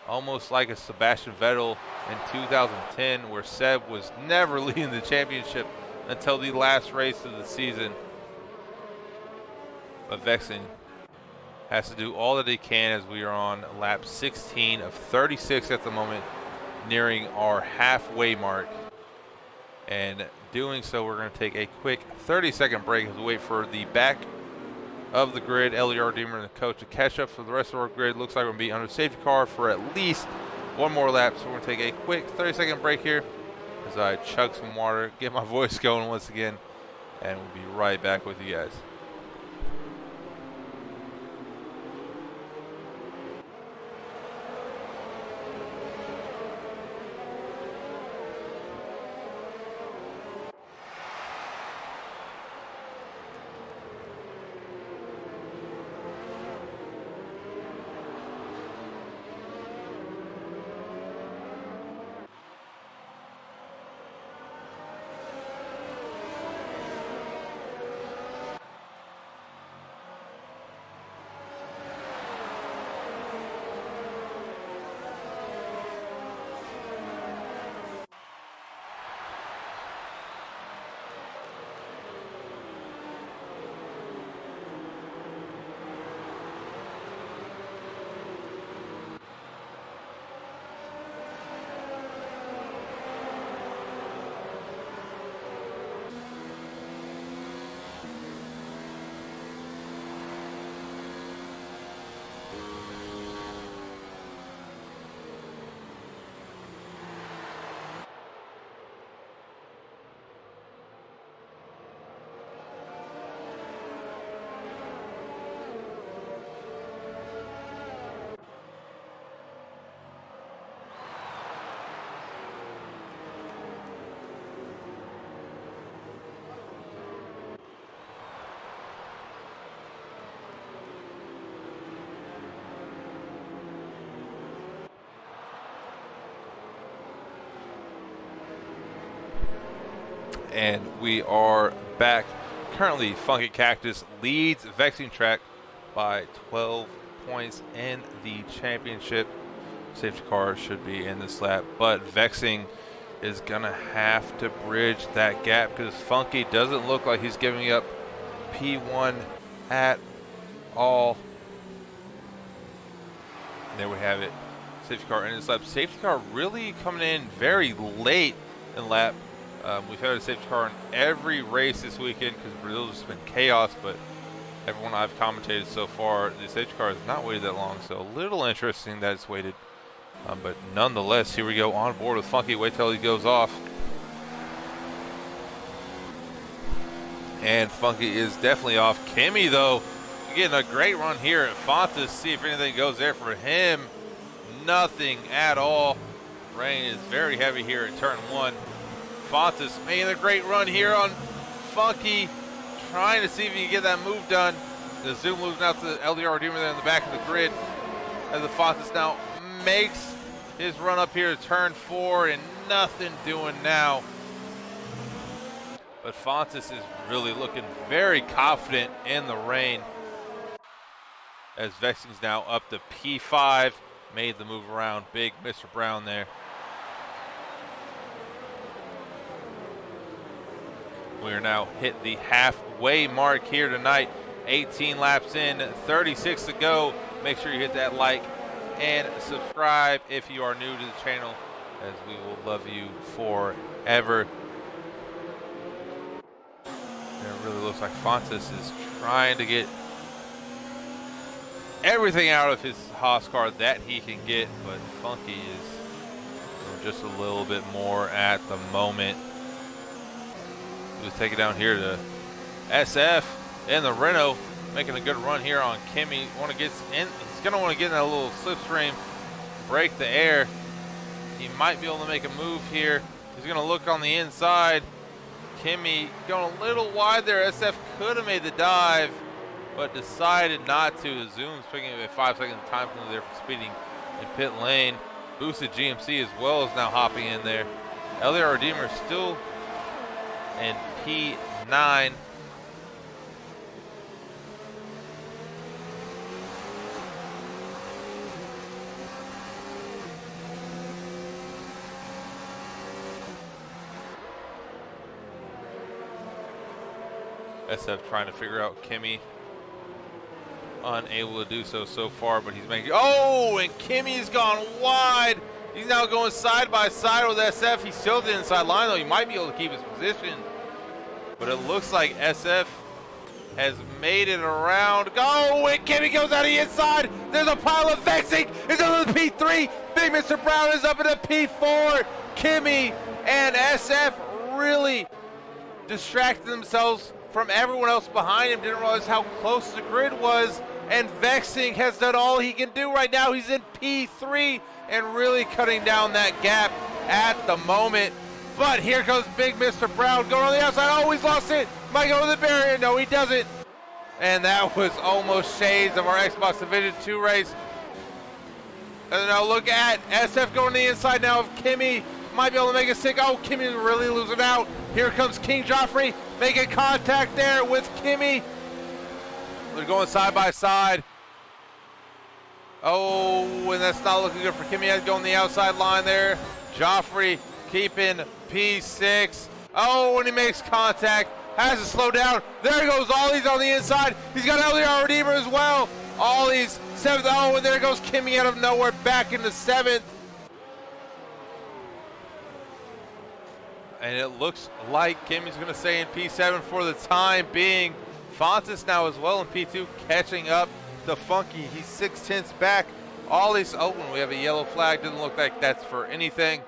almost like a Sebastian Vettel in 2010, where Seb was never leading the championship until the last race of the season. But Vexing has to do all that he can as we are on lap 16 of 36 at the moment, nearing our halfway mark. And doing so, we're going to take a quick 30-second break as we wait for the back of the grid, LER Redeemer and the coach, to catch up for the rest of our grid. Looks like we're going to be under safety car for at least one more lap. So we're going to take a quick 30-second break here as I chug some water, get my voice going once again, and we'll be right back with you guys. And we are back. Currently, Funky Cactus leads Vexing Track by 12 points in the championship. Safety car should be in this lap, but Vexing is gonna have to bridge that gap because Funky doesn't look like he's giving up P1 at all. And there we have it. Safety car in this lap. Safety car really coming in very late in lap. We've had a safety car in every race this weekend because Brazil's just been chaos, but everyone I've commentated so far, the safety car has not waited that long, so a little interesting that it's waited. But nonetheless, here we go on board with Funky. Wait till he goes off. And Funky is definitely off. Kimmy, though, getting a great run here at Fontas. See if anything goes there for him. Nothing at all. Rain is very heavy here at turn 1. Fontas making a great run here on Funky, trying to see if he can get that move done. The zoom losing out to LDR Redeemer there in the back of the grid as the Fontas now makes his run up here to turn 4 and nothing doing now. But Fontas is really looking very confident in the rain as Vexing's now up to P5. Made the move around big Mr. Brown there. We are now hit the halfway mark here tonight. 18 laps in, 36 to go. Make sure you hit that like and subscribe if you are new to the channel, as we will love you forever. And it really looks like Fontas is trying to get everything out of his Haas car that he can get, but Funky is just a little bit more at the moment. We'll take it down here to SF in the Renault, making a good run here on Kimmy. Want to get in? He's gonna want to get in that little slipstream, break the air. He might be able to make a move here. He's gonna look on the inside. Kimmy going a little wide there. SF could have made the dive, but decided not to. The zoom's picking up a 5-second time penalty there for speeding in pit lane. Boosted GMC as well is now hopping in there. LDR Redeemer still in P9. SF trying to figure out Kimmy. Unable to do so far, but he's making, oh, and Kimmy's gone wide. He's now going side by side with SF. He's still at the inside line, though. He might be able to keep his position, but it looks like SF has made it around. Go, and Kimmy goes out of the inside. There's a pile of Vexing. It's up to the P3. Big Mr. Brown is up in the P4. Kimmy and SF really distracted themselves from everyone else behind him. Didn't realize how close the grid was, and Vexing has done all he can do right now. He's in P3 and really cutting down that gap at the moment. But here goes big Mr. Brown going on the outside. Oh, he's lost it. Might go to the barrier. No, he doesn't. And that was almost shades of our Xbox Division 2 race. And now look at SF going to the inside now of Kimmy. Might be able to make a stick. Oh, Kimmy's really losing out. Here comes King Joffrey making contact there with Kimmy. They're going side by side. Oh, and that's not looking good for Kimmy. Has to go on the outside line there. Joffrey keeping P6. Oh, and he makes contact. Has to slow down. There goes Ollie's on the inside. He's got LDR Redeemer as well. Ollie's 7th. Oh, and there goes Kimmy out of nowhere back into 7th. And it looks like Kimmy's going to stay in P7 for the time being. Fontas now as well in P2, catching up to Funky. He's 6/10 back. Ollie's open. We have a yellow flag. Doesn't look like that's for anything.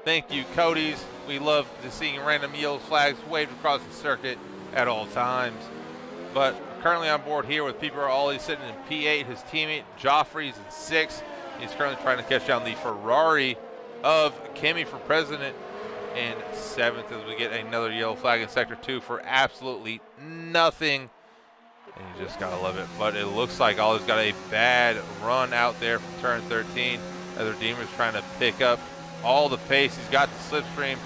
Thank you, Cody's. We love to seeing random yellow flags waved across the circuit at all times. But currently on board here with PPR, Ollie's sitting in P8. His teammate Joffrey's in 6th. He's currently trying to catch down the Ferrari of Kimmy for president in 7th as we get another yellow flag in Sector 2 for absolutely nothing. And you just gotta love it. But it looks like Ollie's got a bad run out there from turn 13. As Redeemer's trying to pick up all the pace. He's got the slipstream.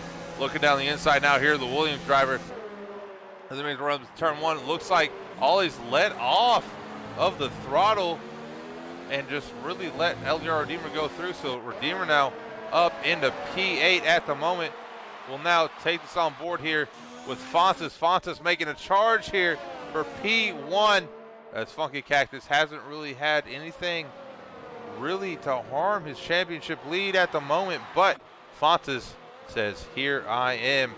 Looking down the inside now here, the Williams driver. As he makes a run to turn one, it looks like Ollie's let off of the throttle and just really let LDR Redeemer go through. So Redeemer now up into P8 at the moment. Will now take this on board here with Fontes. Fontes making a charge here for P1, as Funky Cactus hasn't really had anything really to harm his championship lead at the moment, but Fontes says, here I am.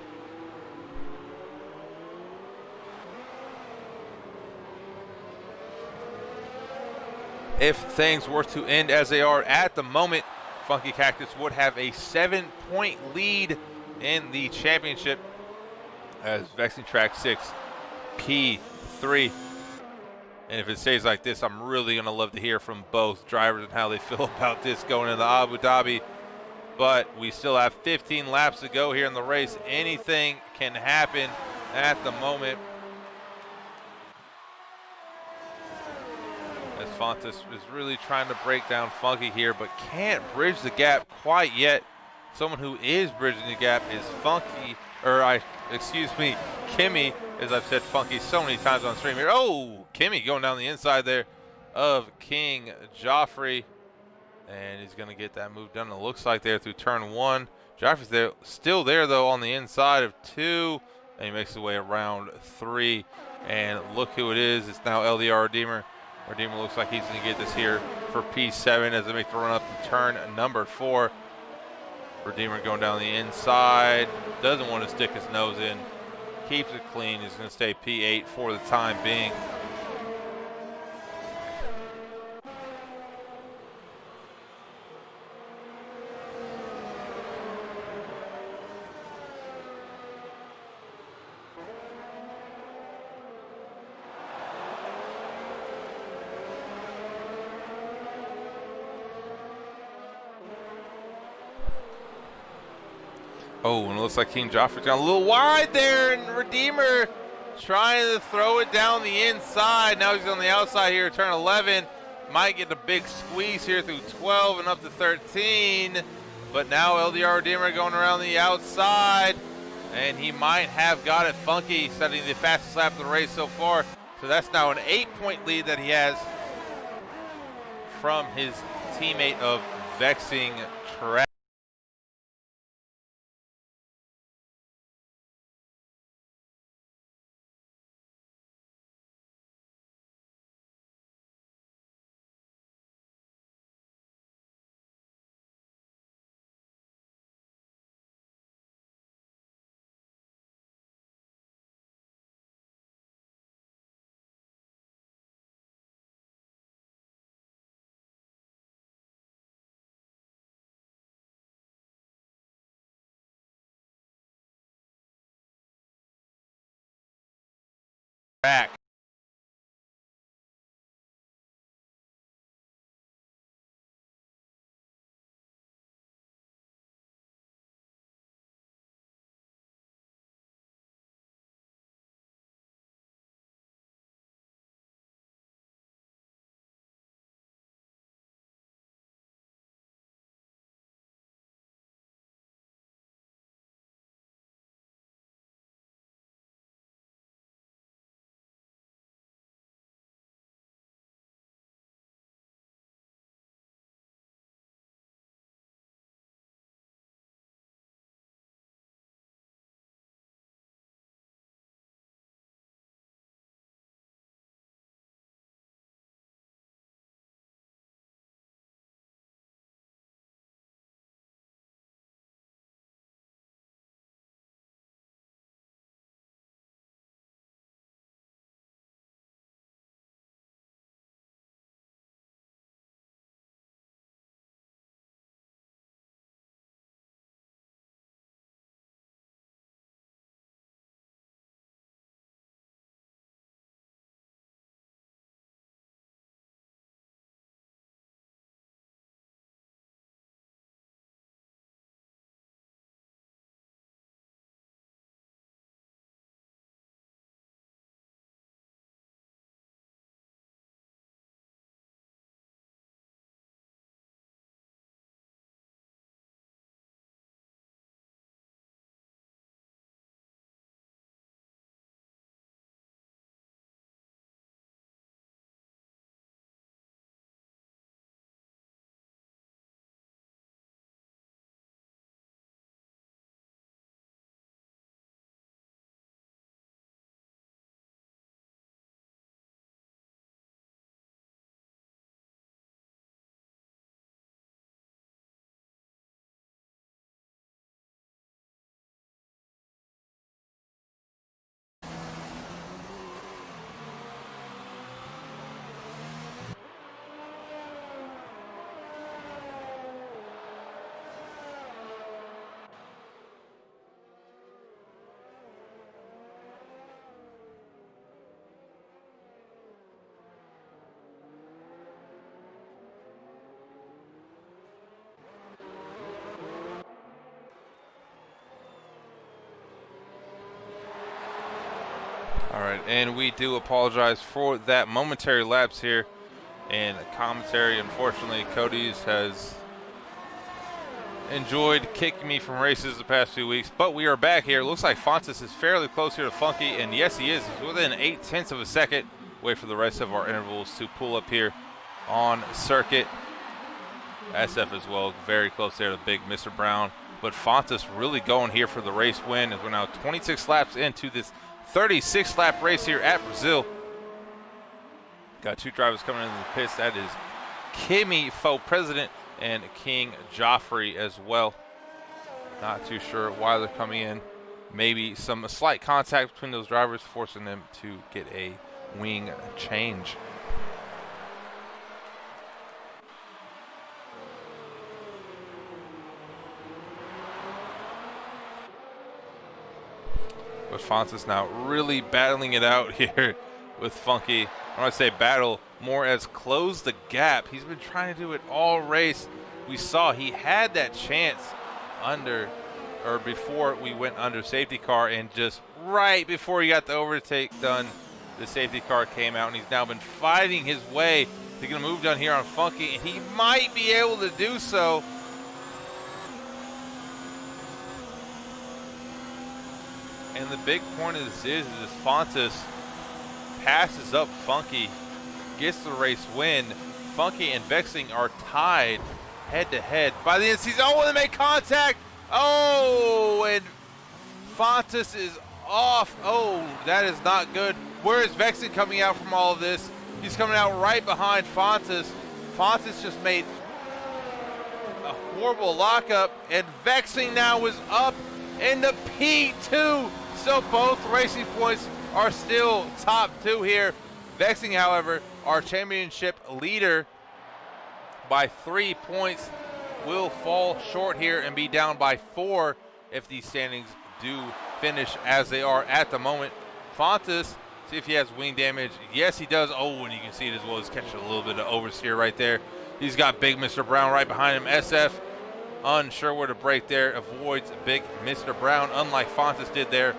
If things were to end as they are at the moment, Funky Cactus would have a 7-point lead in the championship as Vexing Track 6, P3. And if it stays like this, I'm really going to love to hear from both drivers and how they feel about this going into Abu Dhabi. But we still have 15 laps to go here in the race. Anything can happen at the moment, as Fontes is really trying to break down Funky here, but can't bridge the gap quite yet. Someone who is bridging the gap is Kimmy, as I've said Funky so many times on stream here. Oh, Kimmy going down the inside there of King Joffrey, and he's going to get that move done. It looks like there through turn one. Joffrey's there, still there though on the inside of two, and he makes his way around three. And look who it is. It's now LDR Redeemer. Redeemer looks like he's going to get this here for P7 as they make the run up to turn number 4. Redeemer going down the inside. Doesn't want to stick his nose in. Keeps it clean. He's going to stay P8 for the time being. Oh, and it looks like King Joffrey's gone a little wide there, and Redeemer trying to throw it down the inside. Now he's on the outside here, turn 11. Might get a big squeeze here through 12 and up to 13. But now LDR Redeemer going around the outside, and he might have got it. Funky setting the fastest lap of the race so far. So that's now an 8-point lead that he has from his teammate of Vexing Track. Back. All right, and we do apologize for that momentary lapse here in commentary. Unfortunately, Cody's has enjoyed kicking me from races the past few weeks, but we are back here. Looks like Fontes is fairly close here to Funky, and yes, he is. He's within 0.8 of a second. Wait for the rest of our intervals to pull up here on circuit. SF as well, very close there to big Mr. Brown, but Fontes really going here for the race win as we're now 26 laps into this 36 lap race here at Brazil. Got two drivers coming into the pits. That is Kimi, faux president, and King Joffrey as well. Not too sure why they're coming in. Maybe some slight contact between those drivers, forcing them to get a wing change. But Fontes now really battling it out here with Funky. When I say battle, more as close the gap. He's been trying to do it all race. We saw he had that chance before we went under safety car, and just right before he got the overtake done, the safety car came out, and he's now been fighting his way to get a move done here on Funky, and he might be able to do so. And the big point of this is Fontes passes up Funky, gets the race win. Funky and Vexing are tied head-to-head. By the end of the season, oh, they make contact. Oh, and Fontes is off. Oh, that is not good. Where is Vexing coming out from all of this? He's coming out right behind Fontes. Fontes just made a horrible lockup, and Vexing now is up in the P2. So both racing points are still top two here. Vexing, however, our championship leader by 3 points, will fall short here and be down by 4 if these standings do finish as they are at the moment. Fontes, see if he has wing damage. Yes, he does. Oh, and you can see it as well. He's catching a little bit of oversteer right there. He's got big Mr. Brown right behind him. SF, unsure where to break there, avoids big Mr. Brown, unlike Fontes did there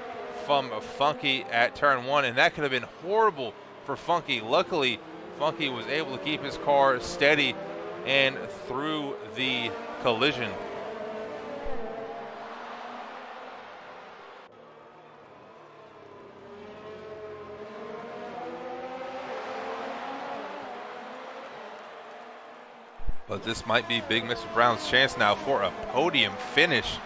from Funky at turn 1, and that could have been horrible for Funky. Luckily, Funky was able to keep his car steady and through the collision. But this might be big Mr. Brown's chance now for a podium finish.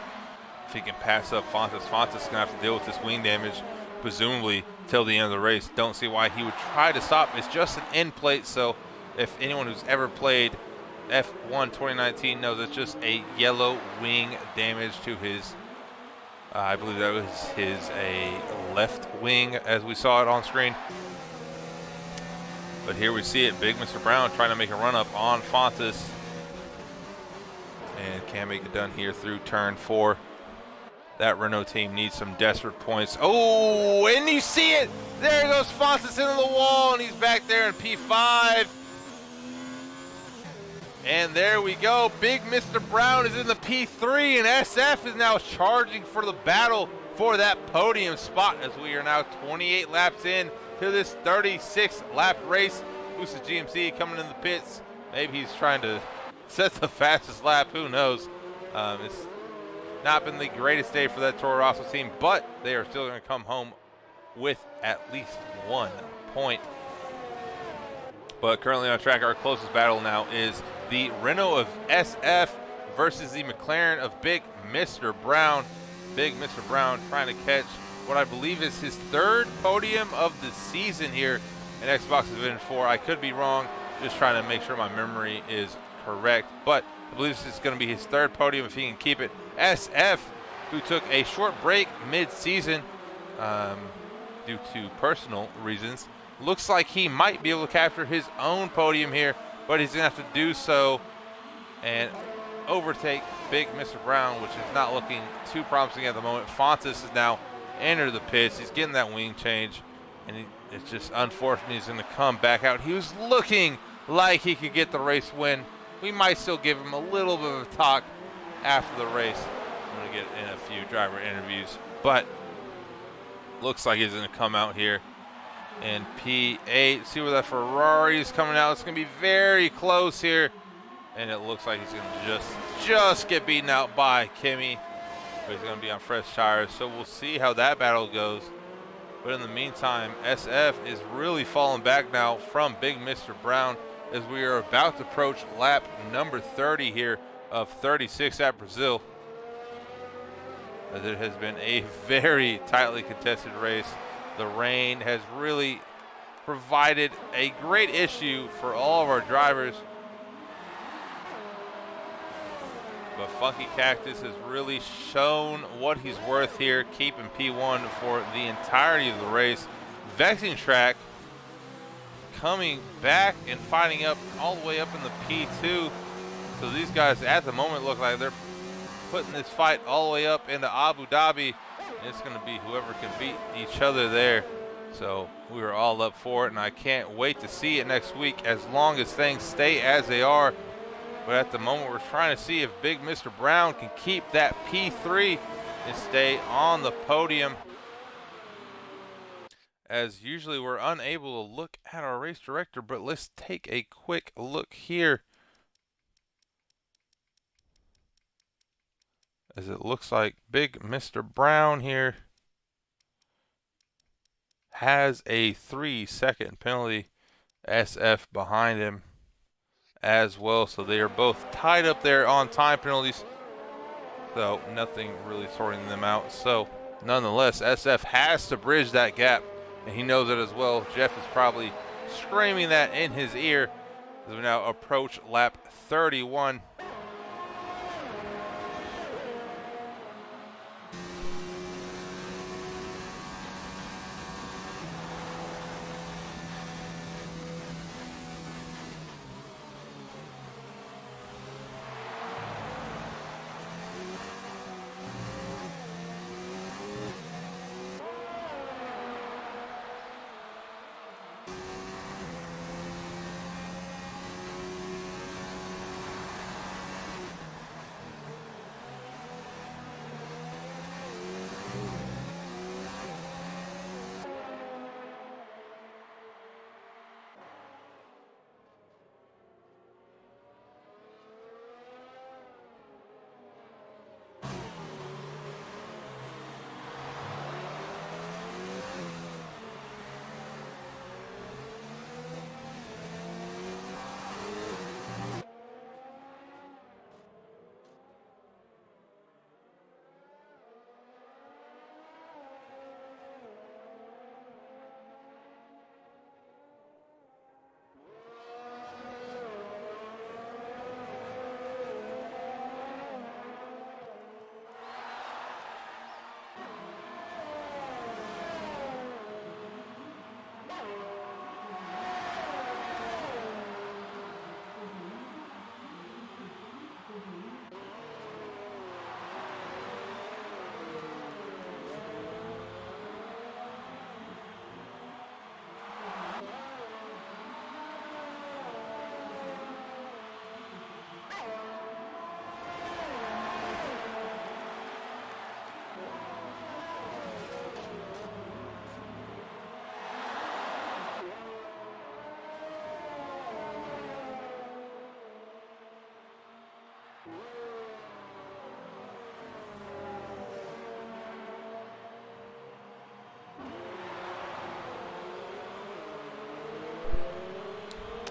If he can pass up Fontes, Fontes is going to have to deal with this wing damage, presumably, till the end of the race. Don't see why he would try to stop. It's just an end plate, so if anyone who's ever played F1 2019 knows it's just a yellow wing damage to his, I believe that was a left wing as we saw it on screen. But here we see it, big Mr. Brown trying to make a run up on Fontes, and can't make it done here through turn 4. That Renault team needs some desperate points. Oh, and you see it. There goes Fontes into the wall, and he's back there in P5. And there we go. Big Mr. Brown is in the P3, and SF is now charging for the battle for that podium spot as we are now 28 laps in to this 36 lap race. Boosted GMC coming in the pits. Maybe he's trying to set the fastest lap. Who knows? It's not been the greatest day for that Toro Rosso team, but they are still going to come home with at least 1 point. But currently on track, our closest battle now is the Renault of SF versus the McLaren of big Mr. Brown. Big Mr. Brown trying to catch what I believe is his 3rd podium of the season here in Xbox Division 4. I could be wrong, just trying to make sure my memory is correct, but I believe this is going to be his 3rd podium if he can keep it. SF, who took a short break mid-season due to personal reasons, looks like he might be able to capture his own podium here, but he's going to have to do so and overtake big Mr. Brown, which is not looking too promising at the moment. Fontes is now entered the pits. He's getting that wing change, and it's just unfortunate he's going to come back out. He was looking like he could get the race win. We might still give him a little bit of a talk after the race. I'm going to get in a few driver interviews, but looks like he's going to come out here in P8. See where that Ferrari is coming out. It's going to be very close here. And it looks like he's going to just get beaten out by Kimi. But he's going to be on fresh tires. So we'll see how that battle goes. But in the meantime, SF is really falling back now from Big Mr. Brown as we are about to approach lap number 30 here of 36 at Brazil. As it has been a very tightly contested race. The rain has really provided a great issue for all of our drivers. But Funky Cactus has really shown what he's worth here, keeping P1 for the entirety of the race. Vexing Track coming back and fighting up all the way up in the P2. So these guys at the moment look like they're putting this fight all the way up into Abu Dhabi. It's going to be whoever can beat each other there. So we are all up for it, and I can't wait to see it next week as long as things stay as they are. But at the moment, we're trying to see if Big Mr. Brown can keep that P3 and stay on the podium. As usually, we're unable to look at our race director, but let's take a quick look here. As it looks like Big Mr. Brown here has a 3-second penalty. SF behind him as well, so they are both tied up there on time penalties, so nothing really sorting them out. So nonetheless, SF has to bridge that gap, and he knows it as well. Jeff is probably screaming that in his ear as we now approach lap 31.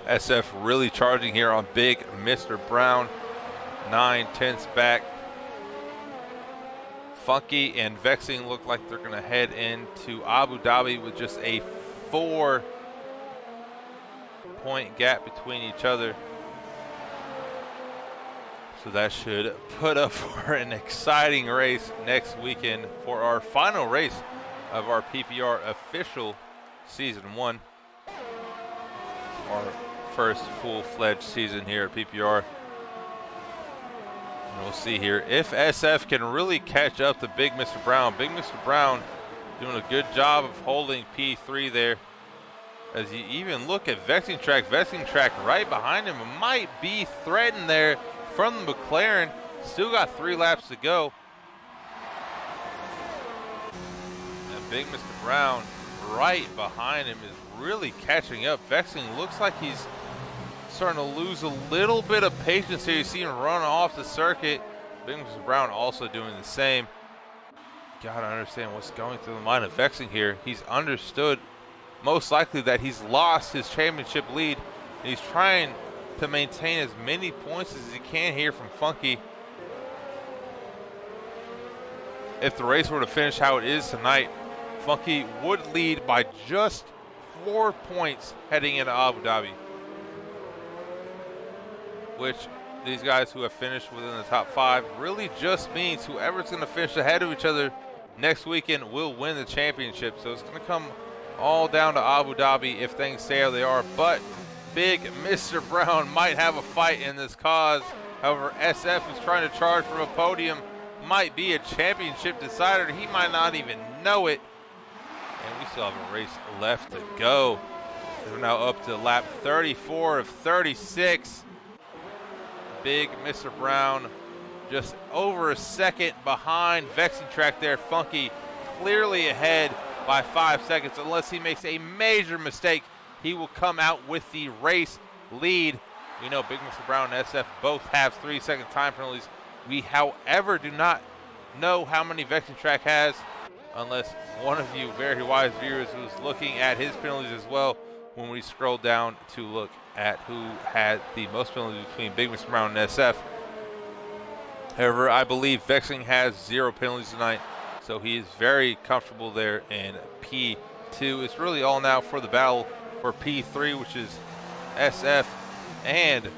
SF really charging here on Big Mr. Brown. 9/10 back. Funky and Vexing look like they're going to head into Abu Dhabi with just a 4-point gap between each other. So that should put up for an exciting race next weekend for our final race of our PPR official Season 1. Our first full-fledged season here at PPR. And we'll see here if SF can really catch up to Big Mr. Brown. Big Mr. Brown doing a good job of holding P3 there. As you even look at Vexing Track right behind him might be threatened there from the McLaren. Still got 3 laps to go. And Big Mr. Brown right behind him is really catching up. Vexing looks like he's starting to lose a little bit of patience here. You see him run off the circuit. Big Mr. Brown also doing the same. Gotta understand what's going through the mind of Vexing here. He's understood most likely that he's lost his championship lead, and he's trying to maintain as many points as he can here from Funky. If the race were to finish how it is tonight, Funky would lead by just 4 points heading into Abu Dhabi, which these guys who have finished within the top 5 really just means whoever's going to finish ahead of each other next weekend will win the championship. So it's going to come all down to Abu Dhabi if things stay how they are. But Big Mr. Brown might have a fight in this cause. However, SF is trying to charge from a podium. Might be a championship decider. He might not even know it. And we still have a race left to go. We're now up to lap 34 of 36. Big Mr. Brown just over a second behind. Vexing Track there. Funky clearly ahead by 5 seconds. Unless he makes a major mistake, he will come out with the race lead. We know Big Mr. Brown and SF both have 3-second time penalties. We, however, do not know how many Vexing Track has, unless one of you very wise viewers was looking at his penalties as well when we scroll down to look at who had the most penalties between Big Mr. Brown and SF. However, I believe Vexing has 0 penalties tonight, so he is very comfortable there in P2. It's really all now for the battle for P3, which is SF and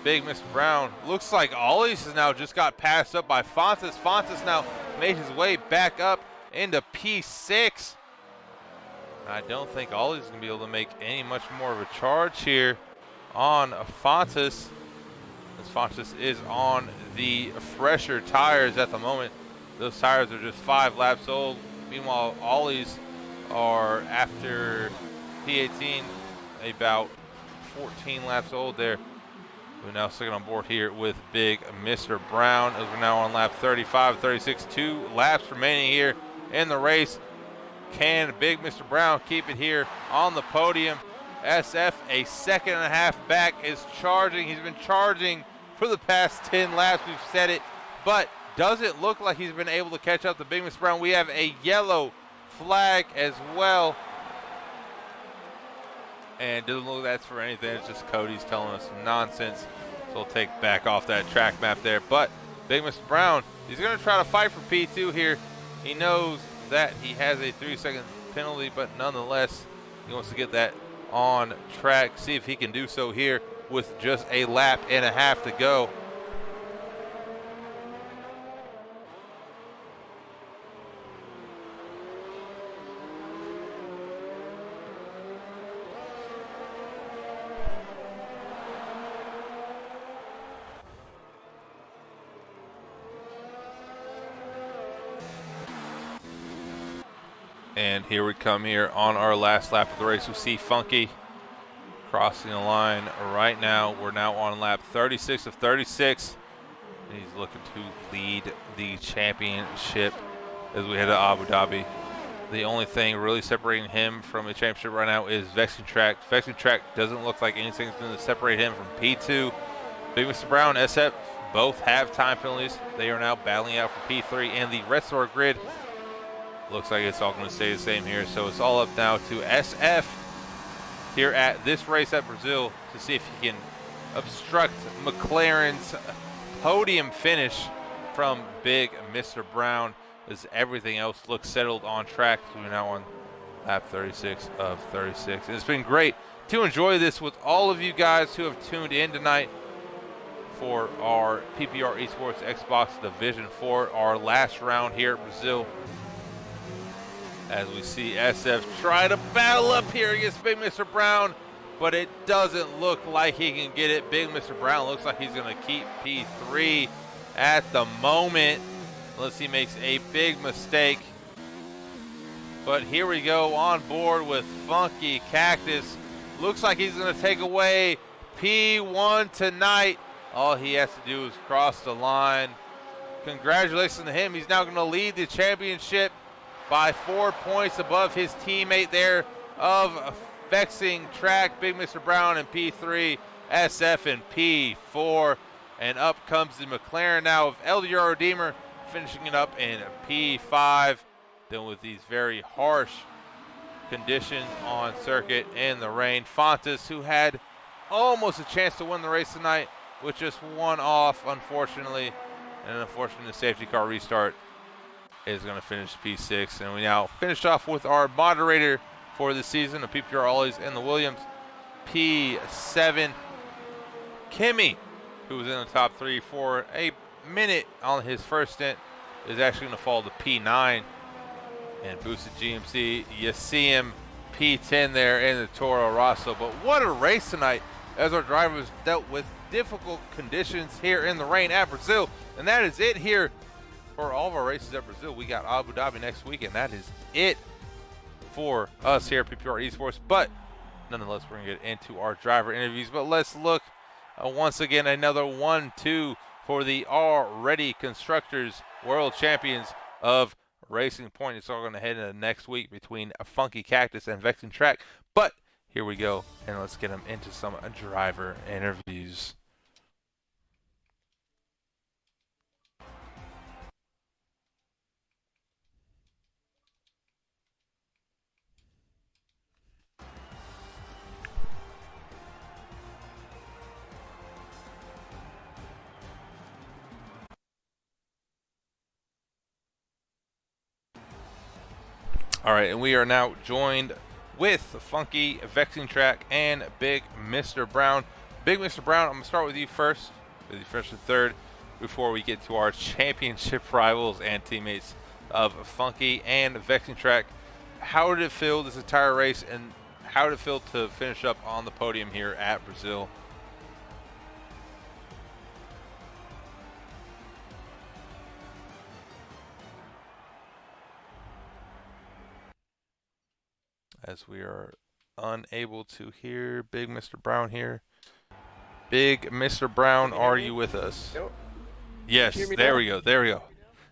Big Mr. Brown. Looks like Ollie's has now just got passed up by Fontes. Fontes now made his way back up into P6. I don't think Ollie's going to be able to make any much more of a charge here on Fontes, as Fontes is on the fresher tires at the moment. Those tires are just 5 laps old. Meanwhile, Ollie's are, after P18, about 14 laps old there. We're now sticking on board here with Big Mr. Brown as we're now on lap 35, 36, 2 laps remaining here in the race. Can Big Mr. Brown keep it here on the podium? SF, a second and a half back, is charging. He's been charging for the past 10 laps. We've said it, but doesn't look like he's been able to catch up to Big Mr. Brown. We have a yellow flag as well. And doesn't look like that's for anything. It's just Cody's telling us some nonsense. So we'll take back off that track map there. But Big Mr. Brown, he's going to try to fight for P2 here. He knows that he has a 3-second penalty, but nonetheless, he wants to get that on track. See if he can do so here with just a lap and a half to go. And here we come here on our last lap of the race. We see Funky crossing the line right now. We're now on lap 36 of 36. And he's looking to lead the championship as we head to Abu Dhabi. The only thing really separating him from the championship right now is Vexing Track. Vexing Track doesn't look like anything's going to separate him from P2. Big Mr. Brown, SF, both have time penalties. They are now battling out for P3, and the rest of our grid looks like it's all going to stay the same here. So it's all up now to SF here at this race at Brazil to see if he can obstruct McLaren's podium finish from Big Mr. Brown, as everything else looks settled on track. So we're now on lap 36 of 36. And it's been great to enjoy this with all of you guys who have tuned in tonight for our PPR Esports Xbox Division 4, our last round here at Brazil. As we see SF try to battle up here against Big Mr. Brown, but it doesn't look like he can get it. Big Mr. Brown looks like he's going to keep P3 at the moment, unless he makes a big mistake. But here we go on board with Funky Cactus. Looks like he's going to take away P1 tonight. All he has to do is cross the line. Congratulations to him. He's now going to lead the championship by 4 points above his teammate there of Vexing Track, Big Mr. Brown in P3, SF in P4. And up comes the McLaren now of LDR Redeemer, finishing it up in P5. Then with these very harsh conditions on circuit in the rain, Fontes, who had almost a chance to win the race tonight, with just one off, unfortunately, and unfortunately the safety car restart, is going to finish P6. And we now finish off with our moderator for the season of PPR Ollies and the Williams, P7. Kimmy, who was in the top 3 for a minute on his first stint, is actually going to fall to P9. And boosted GMC, you see him P10 there in the Toro Rosso. But what a race tonight, as our drivers dealt with difficult conditions here in the rain at Brazil. And that is it here for all of our races at Brazil. We got Abu Dhabi next week, and that is it for us here at PPR Esports. But nonetheless, we're going to get into our driver interviews. But let's look once again, another 1-2 for the already Constructors World Champions of Racing Point. It's all going to head into next week between a Funky Cactus and Vexing Track. But here we go, and let's get them into some driver interviews. All right, and we are now joined with Funky, Vexing Track, and Big Mr. Brown. Big Mr. Brown, I'm going to start with you first, with you first and third, before we get to our championship rivals and teammates of Funky and Vexing Track. How did it feel this entire race, and how did it feel to finish up on the podium here at Brazil? As we are unable to hear Big Mr. Brown here. Big Mr. Brown, are you with us? Nope. Yes, Can you hear me there now? we go, there we go.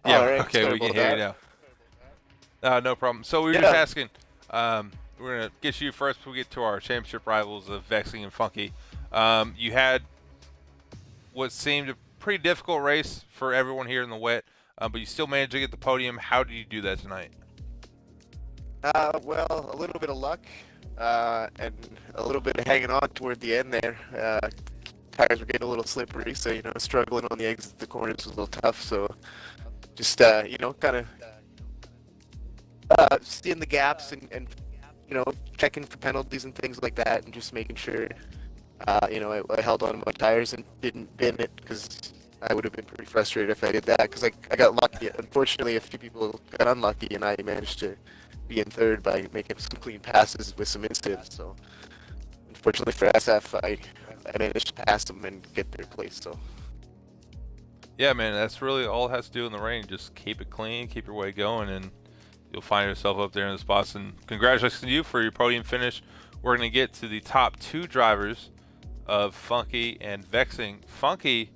Yeah, All right, okay, sorry we can about hear you now. No problem. So we were just asking, we're going to get you first before we get to our championship rivals of Vexing and Funky. You had what seemed a pretty difficult race for everyone here in the wet, but you still managed to get the podium. How did you do that tonight? Well, a little bit of luck and a little bit of hanging on toward the end there. Tires were getting a little slippery, so, struggling on the exit, the corners was a little tough. So just, kind of seeing the gaps and checking for penalties and things like that, and just making sure, I held on to my tires and didn't bin it, because I would have been pretty frustrated if I did that, because I got lucky. Unfortunately, a few people got unlucky, and I managed to be in third by making some clean passes with some incidents. So unfortunately for SF, I managed to pass them and get their place. So yeah, man, that's really all it has to do in the rain. Just keep it clean, keep your way going, and you'll find yourself up there in the spots. And congratulations to you for your podium finish. We're going to get to the top 2 drivers of Funky and Vexing. Funky,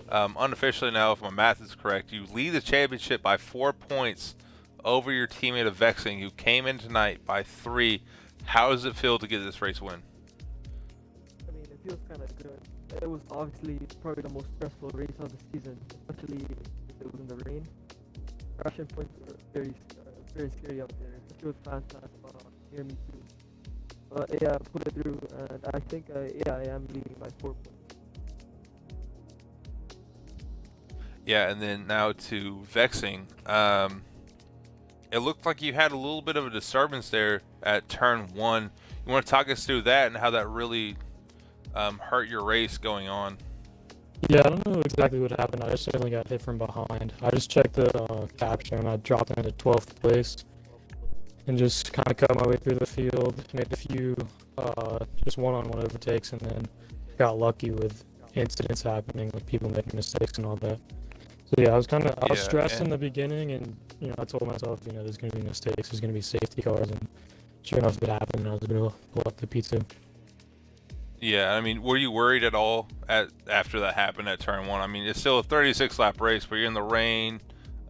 unofficially now, if my math is correct, you lead the championship by 4 points over your teammate of Vexing, who came in tonight by 3. How does it feel to get this race win? I mean, it feels kind of good. It was obviously probably the most stressful race of the season, especially if it was in the rain. Russian points were very scary up there. Especially with fans near me too. But yeah, put it through, and I think I am leading by 4 points. Yeah, and then now to Vexing. It looked like you had a little bit of a disturbance there at turn 1. You want to talk us through that and how that really hurt your race going on? Yeah, I don't know exactly what happened. I just definitely got hit from behind. I just checked the capture, and I dropped into 12th place and just kind of cut my way through the field, made a few just one-on-one overtakes, and then got lucky with incidents happening, like people making mistakes and all that. So yeah, I was stressed in the beginning, and I told myself, there's gonna be mistakes, there's gonna be safety cars, and sure enough, it happened, and I was able to pull up the P2. Yeah, I mean, were you worried at all after that happened at turn 1? I mean, it's still a 36 lap race, but you're in the rain.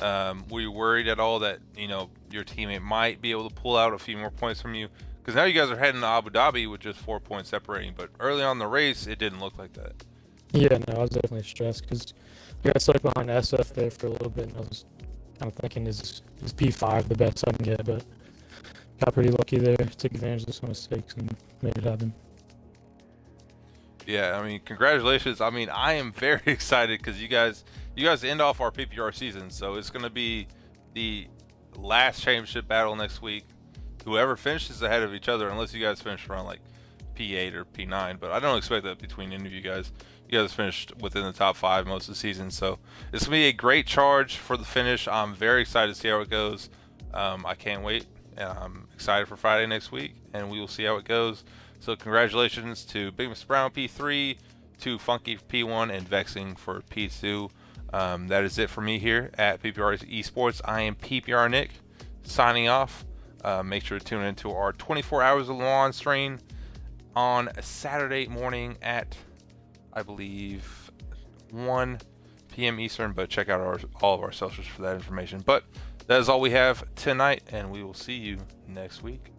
Were you worried at all that you're your teammate might be able to pull out a few more points from you. Because now you guys are heading to Abu Dhabi with just 4 points separating. But early on in the race, it didn't look like that. Yeah, no, I was definitely stressed because I got stuck behind SF there for a little bit, and I was kind of thinking, is P5 the best I can get? But got pretty lucky there, took advantage of some mistakes, and made it happen. Yeah, I mean, congratulations. I mean, I am very excited because you guys end off our PPR season, so it's going to be the last championship battle next week. Whoever finishes ahead of each other, unless you guys finish around like P8 or P9, but I don't expect that between any of you guys. You guys finished within the top 5 most of the season, so it's going to be a great charge for the finish. I'm very excited to see how it goes. I can't wait, and I'm excited for Friday next week, and we will see how it goes. So congratulations to Big Mr. Brown P3, to Funky P1, and Vexing for P2. That is it for me here at PPR Esports. I am PPR Nick, signing off. Make sure to tune into our 24 Hours of Le Mans stream on Saturday morning at, I believe, 1 p.m. Eastern, but check out all of our socials for that information. But that is all we have tonight, and we will see you next week.